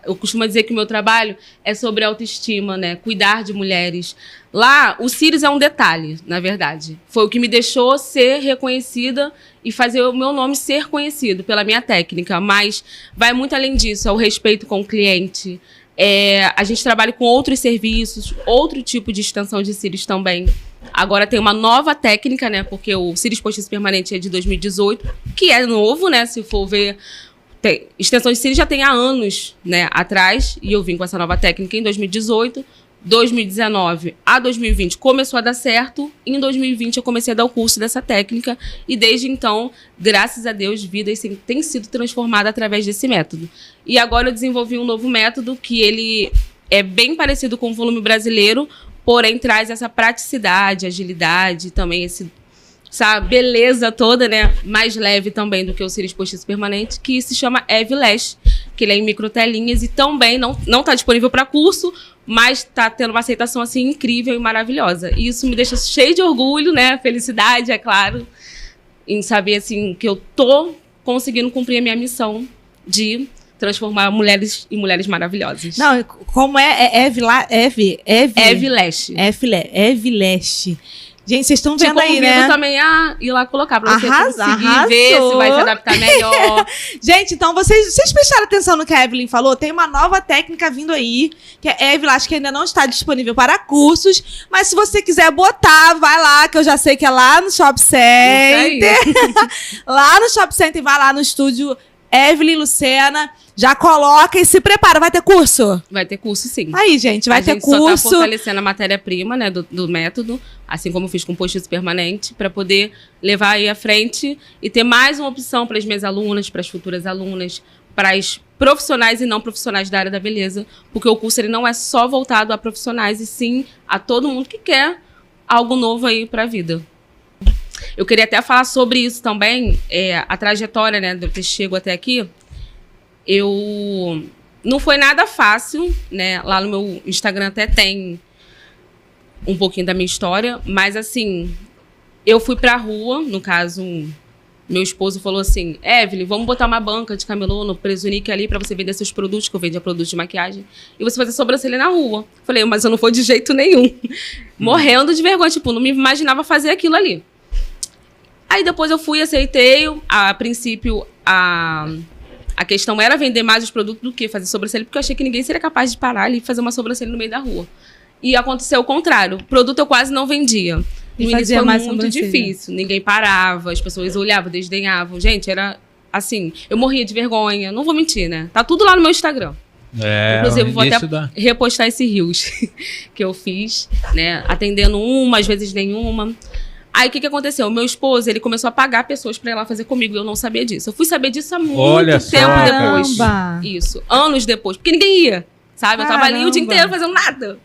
Eu costumo dizer que o meu trabalho é sobre autoestima, né? Cuidar de mulheres. Lá, os cílios é um detalhe, na verdade. Foi o que me deixou ser reconhecida e fazer o meu nome ser conhecido pela minha técnica. Mas vai muito além disso, é o respeito com o cliente. A gente trabalha com outros serviços, outro tipo de extensão de cílios também. Agora tem uma nova técnica, né? Porque o cílios postiço permanente é de 2018, que é novo, né? Se for ver... Extensão de cílios já tem há anos, né, atrás, e eu vim com essa nova técnica em 2018, 2019 a 2020 começou a dar certo, e em 2020 eu comecei a dar o curso dessa técnica, e desde então, graças a Deus, vidas têm sido transformadas através desse método. E agora eu desenvolvi um novo método que ele é bem parecido com o volume brasileiro, porém traz essa praticidade, agilidade, também essa beleza toda, né, mais leve também do que o cílios postiço permanente, que se chama Evilash, que ele é em microtelinhas e também não tá disponível para curso, mas tá tendo uma aceitação, assim, incrível e maravilhosa. E isso me deixa cheio de orgulho, né, felicidade, é claro, em saber, assim, que eu tô conseguindo cumprir a minha missão de transformar mulheres em mulheres maravilhosas. Não, como Evilash. Evilash. Gente, vocês estão vendo aí, né? Convido também a ir lá colocar pra você conseguir ver se vai se adaptar melhor. Gente, então vocês prestaram atenção no que a Evelyn falou? Tem uma nova técnica vindo aí, que é Evilash, que ainda não está disponível para cursos, mas se você quiser botar, vai lá, que eu já sei que é lá no Shopping Center. Lá no Shopping Center, vai lá no estúdio Evelyn Lucena, já coloca e se prepara. Vai ter curso? Vai ter curso, sim. Aí, gente, vai ter curso. A gente só tá fortalecendo a matéria-prima, né, do método, assim como eu fiz com o postiço permanente, para poder levar aí à frente e ter mais uma opção para as minhas alunas, para as futuras alunas, para as profissionais e não profissionais da área da beleza, porque o curso ele não é só voltado a profissionais, e sim a todo mundo que quer algo novo aí para a vida. Eu queria até falar sobre isso também, a trajetória, né, de eu ter chegado até aqui. Não foi nada fácil, né? Lá no meu Instagram até tem um pouquinho da minha história, mas assim, eu fui pra rua, no caso, meu esposo falou assim: Evelyn, vamos botar uma banca de camelô no Presunique ali pra você vender seus produtos, que eu vendia produtos de maquiagem, e você fazer sobrancelha na rua. Falei, mas eu não vou de jeito nenhum. Morrendo de vergonha, tipo, não me imaginava fazer aquilo ali. Aí depois eu fui, aceitei, a princípio a questão era vender mais os produtos do que fazer sobrancelha, porque eu achei que ninguém seria capaz de parar ali e fazer uma sobrancelha no meio da rua. E aconteceu o contrário. O produto eu quase não vendia. No início foi muito difícil. Ninguém parava, as pessoas olhavam, desdenhavam. Gente, era assim, eu morria de vergonha. Não vou mentir, né? Tá tudo lá no meu Instagram. Inclusive, vou até repostar esse reels que eu fiz, né? Atendendo uma, às vezes nenhuma. Aí, o que aconteceu? O meu esposo, ele começou a pagar pessoas pra ir lá fazer comigo, e eu não sabia disso. Eu fui saber disso há muito Olha só, tempo depois. Caramba. Isso, anos depois, porque ninguém ia, sabe? Eu tava ali o dia inteiro fazendo nada.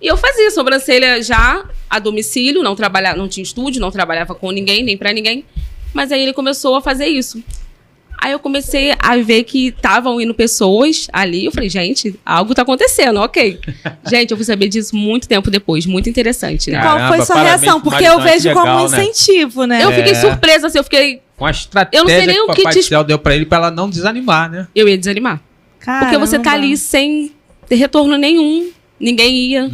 E eu fazia sobrancelha já a domicílio, não tinha estúdio, não trabalhava com ninguém, nem pra ninguém. Mas aí ele começou a fazer isso. Aí eu comecei a ver que estavam indo pessoas ali. Eu falei, gente, algo tá acontecendo, ok. Gente, eu fui saber disso muito tempo depois. Muito interessante, né? Qual foi sua reação? Porque eu vejo como um incentivo, né? Eu fiquei surpresa, assim, eu fiquei... Com a estratégia eu não sei nem que o o que Papai do Céu deu pra ele, pra ela não desanimar, né? Eu ia desanimar. Caramba. Porque você tá ali sem ter retorno nenhum. Ninguém ia.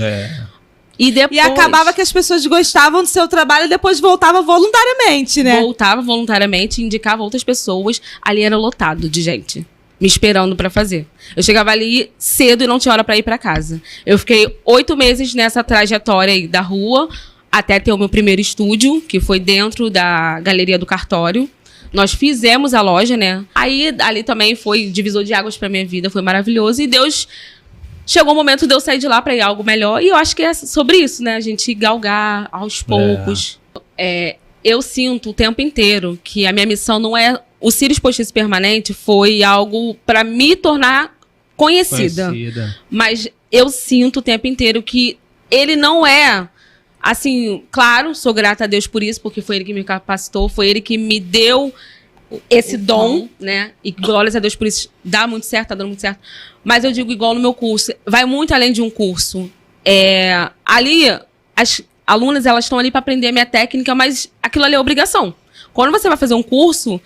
E acabava que as pessoas gostavam do seu trabalho e depois voltava voluntariamente, né? Voltava voluntariamente, indicava outras pessoas. Ali era lotado de gente, me esperando pra fazer. Eu chegava ali cedo e não tinha hora pra ir pra casa. Eu fiquei 8 meses nessa trajetória aí da rua, até ter o meu primeiro estúdio, que foi dentro da Galeria do Cartório. Nós fizemos a loja, né? Aí, ali também foi divisor de águas pra minha vida, foi maravilhoso. E Deus... Chegou o momento de eu sair de lá para ir algo melhor. E eu acho que é sobre isso, né? A gente galgar aos poucos. Eu sinto o tempo inteiro que a minha missão não é... O Cílios Postiço Permanente foi algo para me tornar conhecida. Mas eu sinto o tempo inteiro que ele não é... Assim, claro, sou grata a Deus por isso, porque foi ele que me capacitou, foi ele que me deu esse dom, né? E glórias a Deus por isso. Dá muito certo, tá dando muito certo. Mas eu digo igual no meu curso, vai muito além de um curso. Ali, as alunas, elas estão ali para aprender a minha técnica, mas aquilo ali é obrigação. Quando você vai fazer um curso,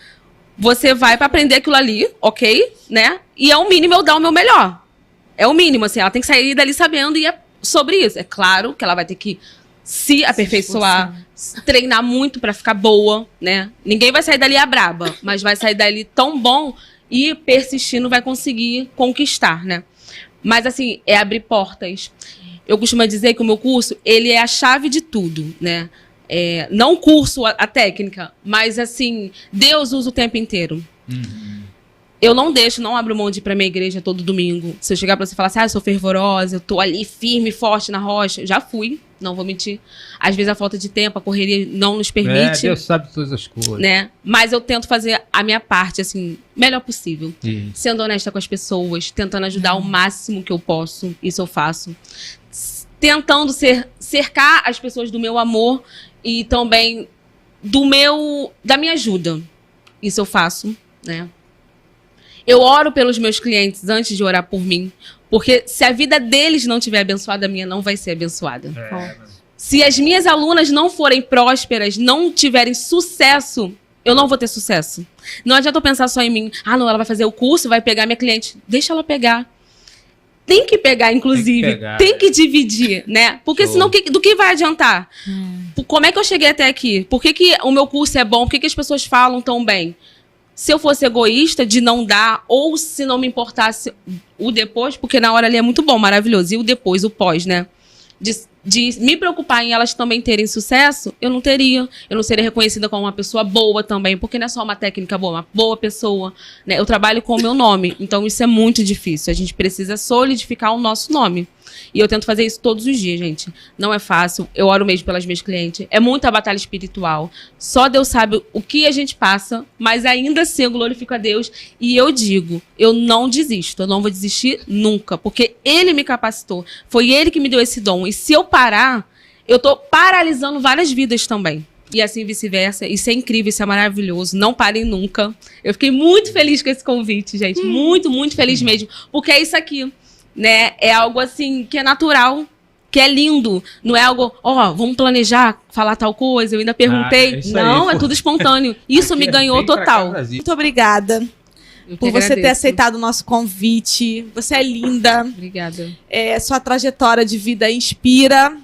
você vai para aprender aquilo ali, ok, né? E é o mínimo eu dar o meu melhor. É o mínimo, assim, ela tem que sair dali sabendo e é sobre isso. É claro que ela vai ter que se aperfeiçoar, treinar muito para ficar boa, né? Ninguém vai sair dali a braba, mas vai sair dali tão bom e persistindo vai conseguir conquistar, né? Mas, assim, é abrir portas. Eu costumo dizer que o meu curso, ele é a chave de tudo, né? Não o curso, a técnica, mas, assim, Deus usa o tempo inteiro. Eu não abro mão de ir pra minha igreja todo domingo. Se eu chegar pra você e falar assim, eu sou fervorosa, eu tô ali firme, forte na rocha, eu já fui, não vou mentir. Às vezes a falta de tempo, a correria não nos permite. Deus sabe todas as coisas. Né? Mas eu tento fazer a minha parte, assim, melhor possível. Sendo honesta com as pessoas, tentando ajudar o máximo que eu posso, isso eu faço. Tentando cercar as pessoas do meu amor e também da minha ajuda. Isso eu faço, né? Eu oro pelos meus clientes antes de orar por mim. Porque se a vida deles não estiver abençoada, a minha não vai ser abençoada. Se as minhas alunas não forem prósperas, não tiverem sucesso, eu não vou ter sucesso. Não adianta eu pensar só em mim. Não, ela vai fazer o curso, vai pegar minha cliente. Deixa ela pegar. Tem que pegar, inclusive. Tem que dividir, né? Porque senão do que vai adiantar? Como é que eu cheguei até aqui? Por que o meu curso é bom? Por que as pessoas falam tão bem? Se eu fosse egoísta de não dar, ou se não me importasse o depois, porque na hora ali é muito bom, maravilhoso, e o depois, o pós, né? De me preocupar em elas também terem sucesso, eu não teria. Eu não seria reconhecida como uma pessoa boa também, porque não é só uma técnica boa, uma boa pessoa, né? Eu trabalho com o meu nome, então isso é muito difícil. A gente precisa solidificar o nosso nome. E eu tento fazer isso todos os dias, gente. Não é fácil. Eu oro mesmo pelas minhas clientes. É muita batalha espiritual. Só Deus sabe o que a gente passa, mas ainda assim eu glorifico a Deus. E eu digo, eu não desisto. Eu não vou desistir nunca, porque Ele me capacitou. Foi Ele que me deu esse dom. E se eu parar, eu tô paralisando várias vidas também. E assim vice-versa. Isso é incrível, isso é maravilhoso. Não parem nunca. Eu fiquei muito feliz com esse convite, gente. Muito, muito feliz mesmo. Porque é isso aqui. Né? É algo assim que é natural, que é lindo. Não é algo, vamos planejar, falar tal coisa, eu ainda perguntei. Não, é tudo espontâneo. Isso me ganhou total. Muito obrigada por você ter aceitado o nosso convite. Você é linda. Obrigada. Sua trajetória de vida inspira,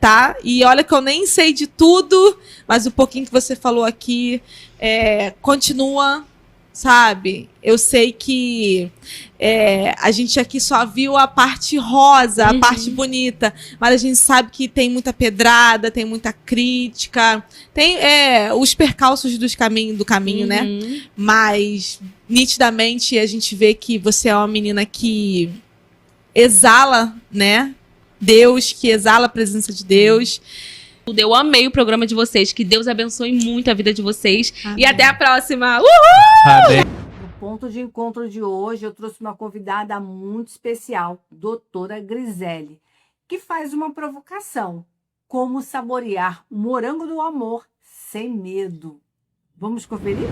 tá? E olha que eu nem sei de tudo, mas o pouquinho que você falou aqui continua. Sabe? Eu sei que a gente aqui só viu a parte rosa, a parte bonita, mas a gente sabe que tem muita pedrada, tem muita crítica, tem os percalços do caminho, né? Mas, nitidamente, a gente vê que você é uma menina que exala, né? Deus, que exala a presença de Deus. Eu amei o programa de vocês. Que Deus abençoe muito a vida de vocês. Amém. E até a próxima. Uhul! Amém. No ponto de encontro de hoje, eu trouxe uma convidada muito especial, doutora Grisele, que faz uma provocação. Como saborear o morango do amor sem medo. Vamos conferir?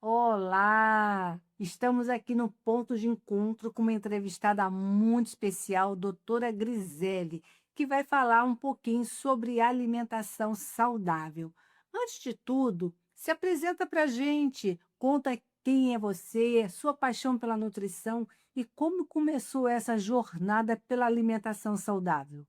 Olá! Estamos aqui no ponto de encontro com uma entrevistada muito especial, doutora Grisele, que vai falar um pouquinho sobre alimentação saudável. Antes de tudo, se apresenta para a gente, conta quem é você, sua paixão pela nutrição e como começou essa jornada pela alimentação saudável.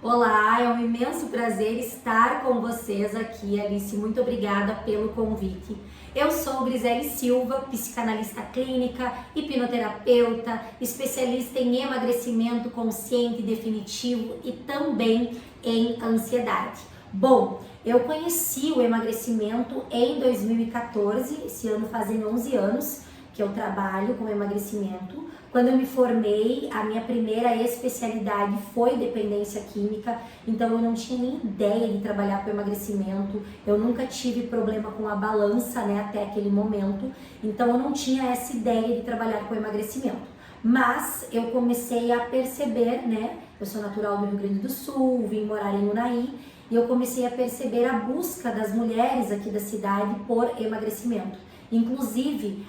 Olá, é um imenso prazer estar com vocês aqui, Alice. Muito obrigada pelo convite. Eu sou Grisele Silva, psicanalista clínica, hipnoterapeuta, especialista em emagrecimento consciente e definitivo e também em ansiedade. Bom, eu conheci o emagrecimento em 2014, esse ano fazem 11 anos que eu trabalho com emagrecimento. Quando eu me formei, a minha primeira especialidade foi dependência química, então eu não tinha nem ideia de trabalhar com emagrecimento, eu nunca tive problema com a balança, né, até aquele momento, então eu não tinha essa ideia de trabalhar com emagrecimento. Mas eu comecei a perceber, né, eu sou natural do Rio Grande do Sul, vim morar em Unai, e eu comecei a perceber a busca das mulheres aqui da cidade por emagrecimento. Inclusive,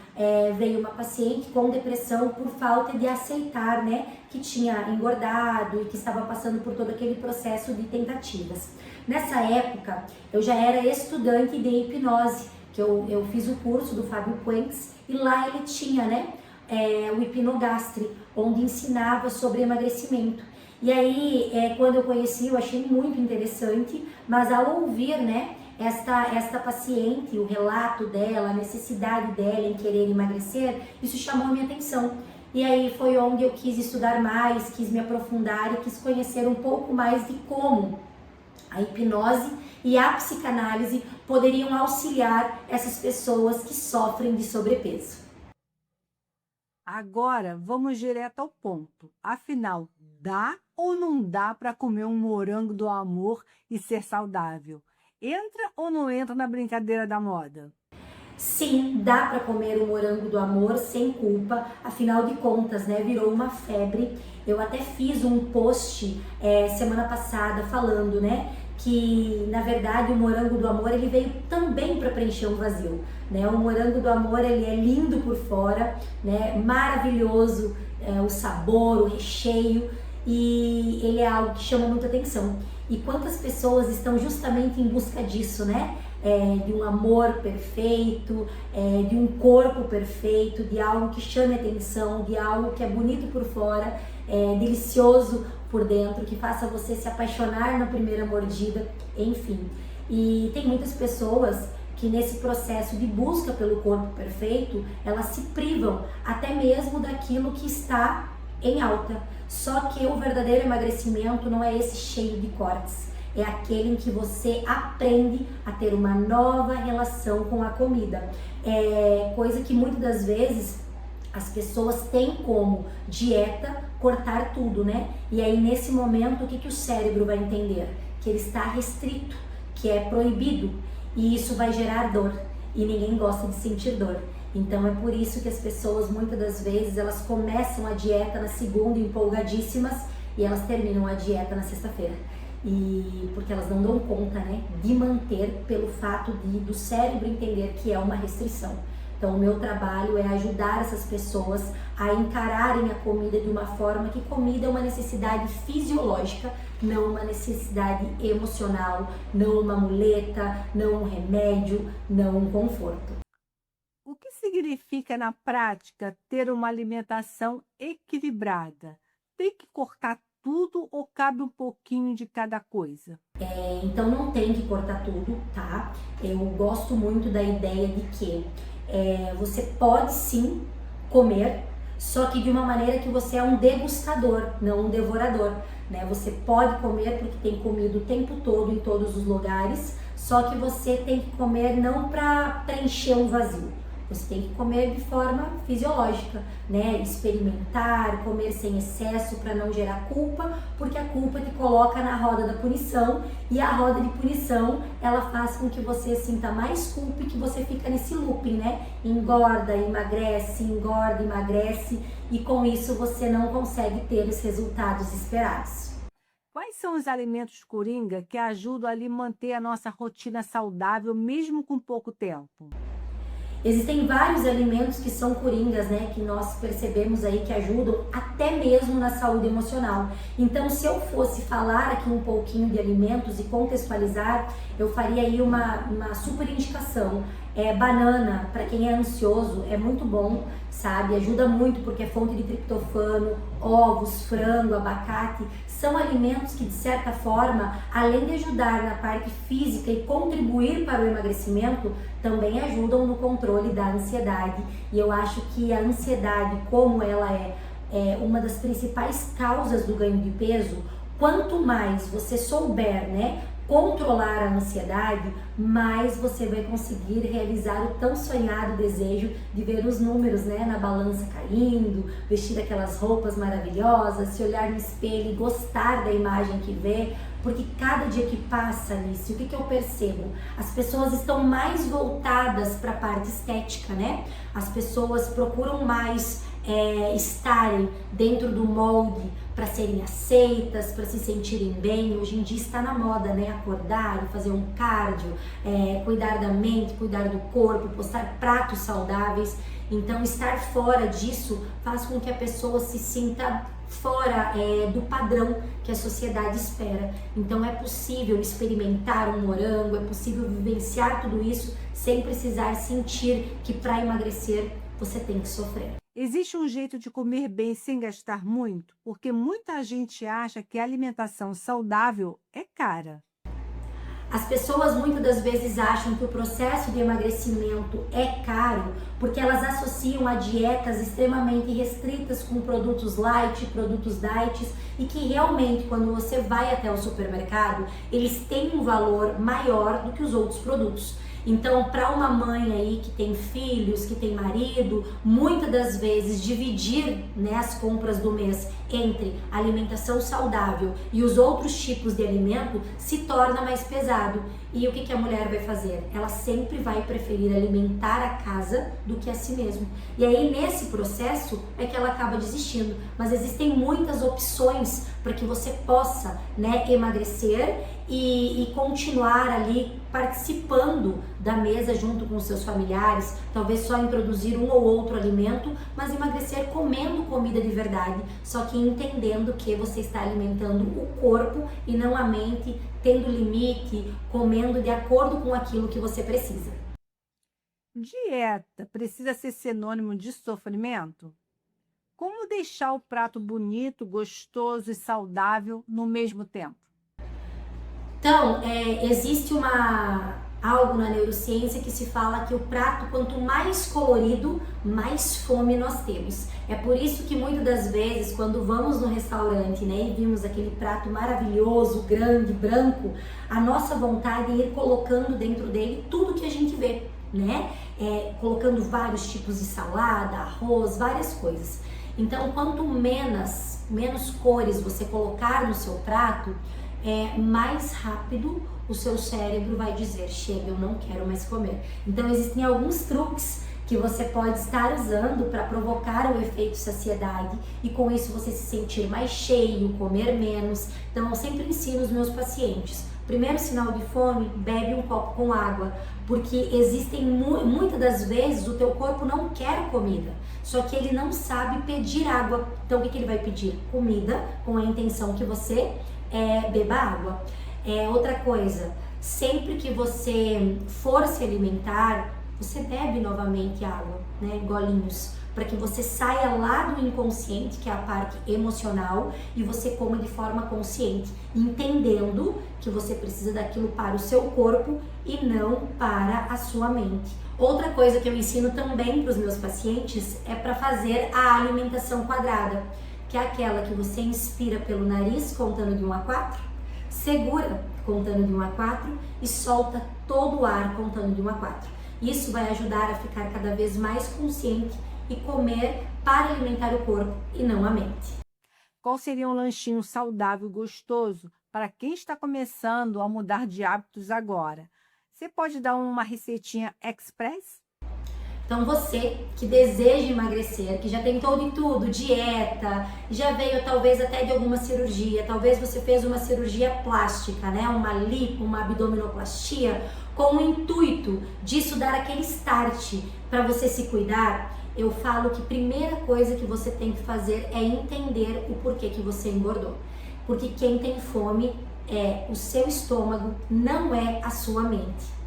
veio uma paciente com depressão por falta de aceitar, né, que tinha engordado e que estava passando por todo aquele processo de tentativas. Nessa época, eu já era estudante de hipnose, que eu fiz o curso do Fábio Puentes, e lá ele tinha, né, o hipnogastri, onde ensinava sobre emagrecimento. E aí, quando eu conheci, eu achei muito interessante, mas ao ouvir, né, esta paciente, o relato dela, a necessidade dela em querer emagrecer, isso chamou a minha atenção. E aí foi onde eu quis estudar mais, quis me aprofundar e quis conhecer um pouco mais de como a hipnose e a psicanálise poderiam auxiliar essas pessoas que sofrem de sobrepeso. Agora, vamos direto ao ponto. Afinal, dá ou não dá para comer um morango do amor e ser saudável? Entra ou não entra na brincadeira da moda? Sim, dá para comer o morango do amor sem culpa, afinal de contas, né, virou uma febre. Eu até fiz um post semana passada falando, né, que na verdade o morango do amor ele veio também para preencher um vazio, né? O morango do amor ele é lindo por fora, né, maravilhoso, o sabor, o recheio, e ele é algo que chama muita atenção. E quantas pessoas estão justamente em busca disso, né? De um amor perfeito, de um corpo perfeito, de algo que chame atenção, de algo que é bonito por fora, delicioso por dentro, que faça você se apaixonar na primeira mordida, enfim. E tem muitas pessoas que nesse processo de busca pelo corpo perfeito, elas se privam até mesmo daquilo que está em alta. Só que o verdadeiro emagrecimento não é esse cheio de cortes, é aquele em que você aprende a ter uma nova relação com a comida. É coisa que muitas das vezes as pessoas têm como dieta cortar tudo, né? E aí nesse momento o que o cérebro vai entender? Que ele está restrito, que é proibido, e isso vai gerar dor, e ninguém gosta de sentir dor. Então é por isso que as pessoas muitas das vezes elas começam a dieta na segunda empolgadíssimas e elas terminam a dieta na sexta-feira. E porque elas não dão conta, né, de manter pelo fato do cérebro entender que é uma restrição. Então o meu trabalho é ajudar essas pessoas a encararem a comida de uma forma que comida é uma necessidade fisiológica, não uma necessidade emocional, não uma muleta, não um remédio, não um conforto. O que significa na prática ter uma alimentação equilibrada? Tem que cortar tudo ou cabe um pouquinho de cada coisa? Então não tem que cortar tudo, tá? Eu gosto muito da ideia de que você pode sim comer, só que de uma maneira que você é um degustador, não um devorador, né? Você pode comer porque tem comida o tempo todo em todos os lugares, Só que você tem que comer não para preencher um vazio. Você tem que comer de forma fisiológica, né? Experimentar, comer sem excesso para não gerar culpa, porque a culpa te coloca na roda da punição e a roda de punição, ela faz com que você sinta mais culpa e que você fica nesse looping, né? Engorda, emagrece, engorda, emagrece e com isso você não consegue ter os resultados esperados. Quais são os alimentos coringa que ajudam a manter a nossa rotina saudável mesmo com pouco tempo? Existem vários alimentos que são coringas, né, que nós percebemos aí que ajudam até mesmo na saúde emocional. Então, se eu fosse falar aqui um pouquinho de alimentos e contextualizar, eu faria aí uma super indicação. Banana, para quem é ansioso, é muito bom, sabe? Ajuda muito porque é fonte de triptofano, ovos, frango, abacate. São alimentos que, de certa forma, além de ajudar na parte física e contribuir para o emagrecimento, também ajudam no controle da ansiedade. E eu acho que a ansiedade, como ela é uma das principais causas do ganho de peso, quanto mais você souber, né, controlar a ansiedade, mais você vai conseguir realizar o tão sonhado desejo de ver os números, né, na balança caindo, vestir aquelas roupas maravilhosas, se olhar no espelho e gostar da imagem que vê, porque cada dia que passa nisso, o que eu percebo? As pessoas estão mais voltadas para a parte estética, né? As pessoas procuram mais estarem dentro do molde para serem aceitas, para se sentirem bem. Hoje em dia está na moda, né? Acordar, fazer um cardio, cuidar da mente, cuidar do corpo, postar pratos saudáveis. Então, estar fora disso faz com que a pessoa se sinta fora do padrão que a sociedade espera. Então, é possível experimentar um morango, é possível vivenciar tudo isso sem precisar sentir que para emagrecer você tem que sofrer. Existe um jeito de comer bem sem gastar muito? Porque muita gente acha que a alimentação saudável é cara. As pessoas muitas das vezes acham que o processo de emagrecimento é caro porque elas associam a dietas extremamente restritas com produtos light, produtos diets, e que realmente quando você vai até o supermercado, eles têm um valor maior do que os outros produtos. Então, para uma mãe aí que tem filhos, que tem marido, muitas das vezes dividir, né, as compras do mês entre alimentação saudável e os outros tipos de alimento se torna mais pesado. E o que a mulher vai fazer? Ela sempre vai preferir alimentar a casa do que a si mesma. E aí, nesse processo, é que ela acaba desistindo. Mas existem muitas opções para que você possa, né, emagrecer e continuar ali participando da mesa junto com os seus familiares, talvez só introduzir um ou outro alimento, mas emagrecer comendo comida de verdade, só que entendendo que você está alimentando o corpo e não a mente, tendo limite, comendo de acordo com aquilo que você precisa. Dieta precisa ser sinônimo de sofrimento? Como deixar o prato bonito, gostoso e saudável no mesmo tempo? Então, existe algo na neurociência que se fala que o prato, quanto mais colorido, mais fome nós temos. É por isso que muitas das vezes, quando vamos no restaurante, né, e vimos aquele prato maravilhoso, grande, branco, a nossa vontade é ir colocando dentro dele tudo que a gente vê, né? Colocando vários tipos de salada, arroz, várias coisas. Então, quanto menos cores você colocar no seu prato, mais rápido o seu cérebro vai dizer: chega, eu não quero mais comer. Então existem alguns truques que você pode estar usando para provocar o efeito saciedade e com isso você se sentir mais cheio, comer menos. Então eu sempre ensino os meus pacientes: primeiro sinal de fome, bebe um copo com água, porque existem muitas das vezes o teu corpo não quer comida, só que ele não sabe pedir água. Então o que ele vai pedir? Comida, com a intenção que você beba água. Outra coisa, sempre que você for se alimentar, você bebe novamente água, né, golinhos, para que você saia lá do inconsciente, que é a parte emocional, e você coma de forma consciente, entendendo que você precisa daquilo para o seu corpo e não para a sua mente. Outra coisa que eu ensino também para os meus pacientes é para fazer a alimentação quadrada, que é aquela que você inspira pelo nariz, contando de 1 a 4, segura contando de 1 a 4 e solta todo o ar contando de 1 a 4. Isso vai ajudar a ficar cada vez mais consciente e comer para alimentar o corpo e não a mente. Qual seria um lanchinho saudável e gostoso para quem está começando a mudar de hábitos agora? Você pode dar uma receitinha express? Então você que deseja emagrecer, que já tentou de tudo, dieta, já veio talvez até de alguma cirurgia, talvez você fez uma cirurgia plástica, né? Uma lipo, uma abdominoplastia, com o intuito disso dar aquele start para você se cuidar, eu falo que a primeira coisa que você tem que fazer é entender o porquê que você engordou. Porque quem tem fome é o seu estômago, não é a sua mente.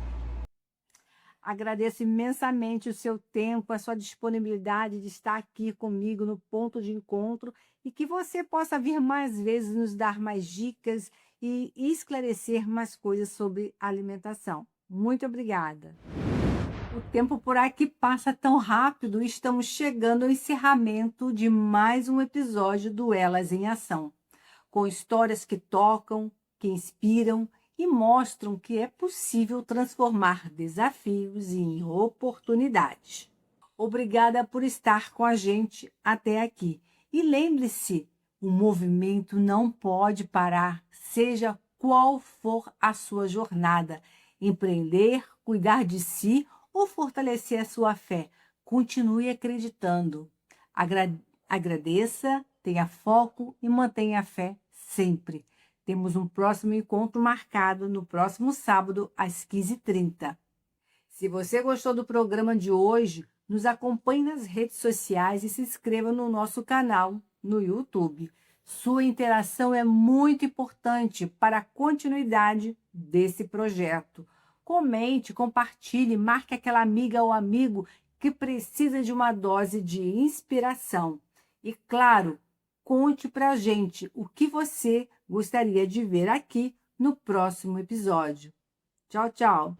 Agradeço imensamente o seu tempo, a sua disponibilidade de estar aqui comigo no ponto de encontro e que você possa vir mais vezes nos dar mais dicas e esclarecer mais coisas sobre alimentação. Muito obrigada. O tempo por aqui passa tão rápido e estamos chegando ao encerramento de mais um episódio do Elas em Ação, com histórias que tocam, que inspiram e mostram que é possível transformar desafios em oportunidades. Obrigada por estar com a gente até aqui. E lembre-se, o movimento não pode parar, seja qual for a sua jornada. Empreender, cuidar de si ou fortalecer a sua fé. Continue acreditando. Agradeça, tenha foco e mantenha a fé sempre. Temos um próximo encontro marcado no próximo sábado, às 15h30. Se você gostou do programa de hoje, nos acompanhe nas redes sociais e se inscreva no nosso canal no YouTube. Sua interação é muito importante para a continuidade desse projeto. Comente, compartilhe, marque aquela amiga ou amigo que precisa de uma dose de inspiração. E, claro, conte pra gente o que você gostaria de ver aqui no próximo episódio. Tchau, tchau!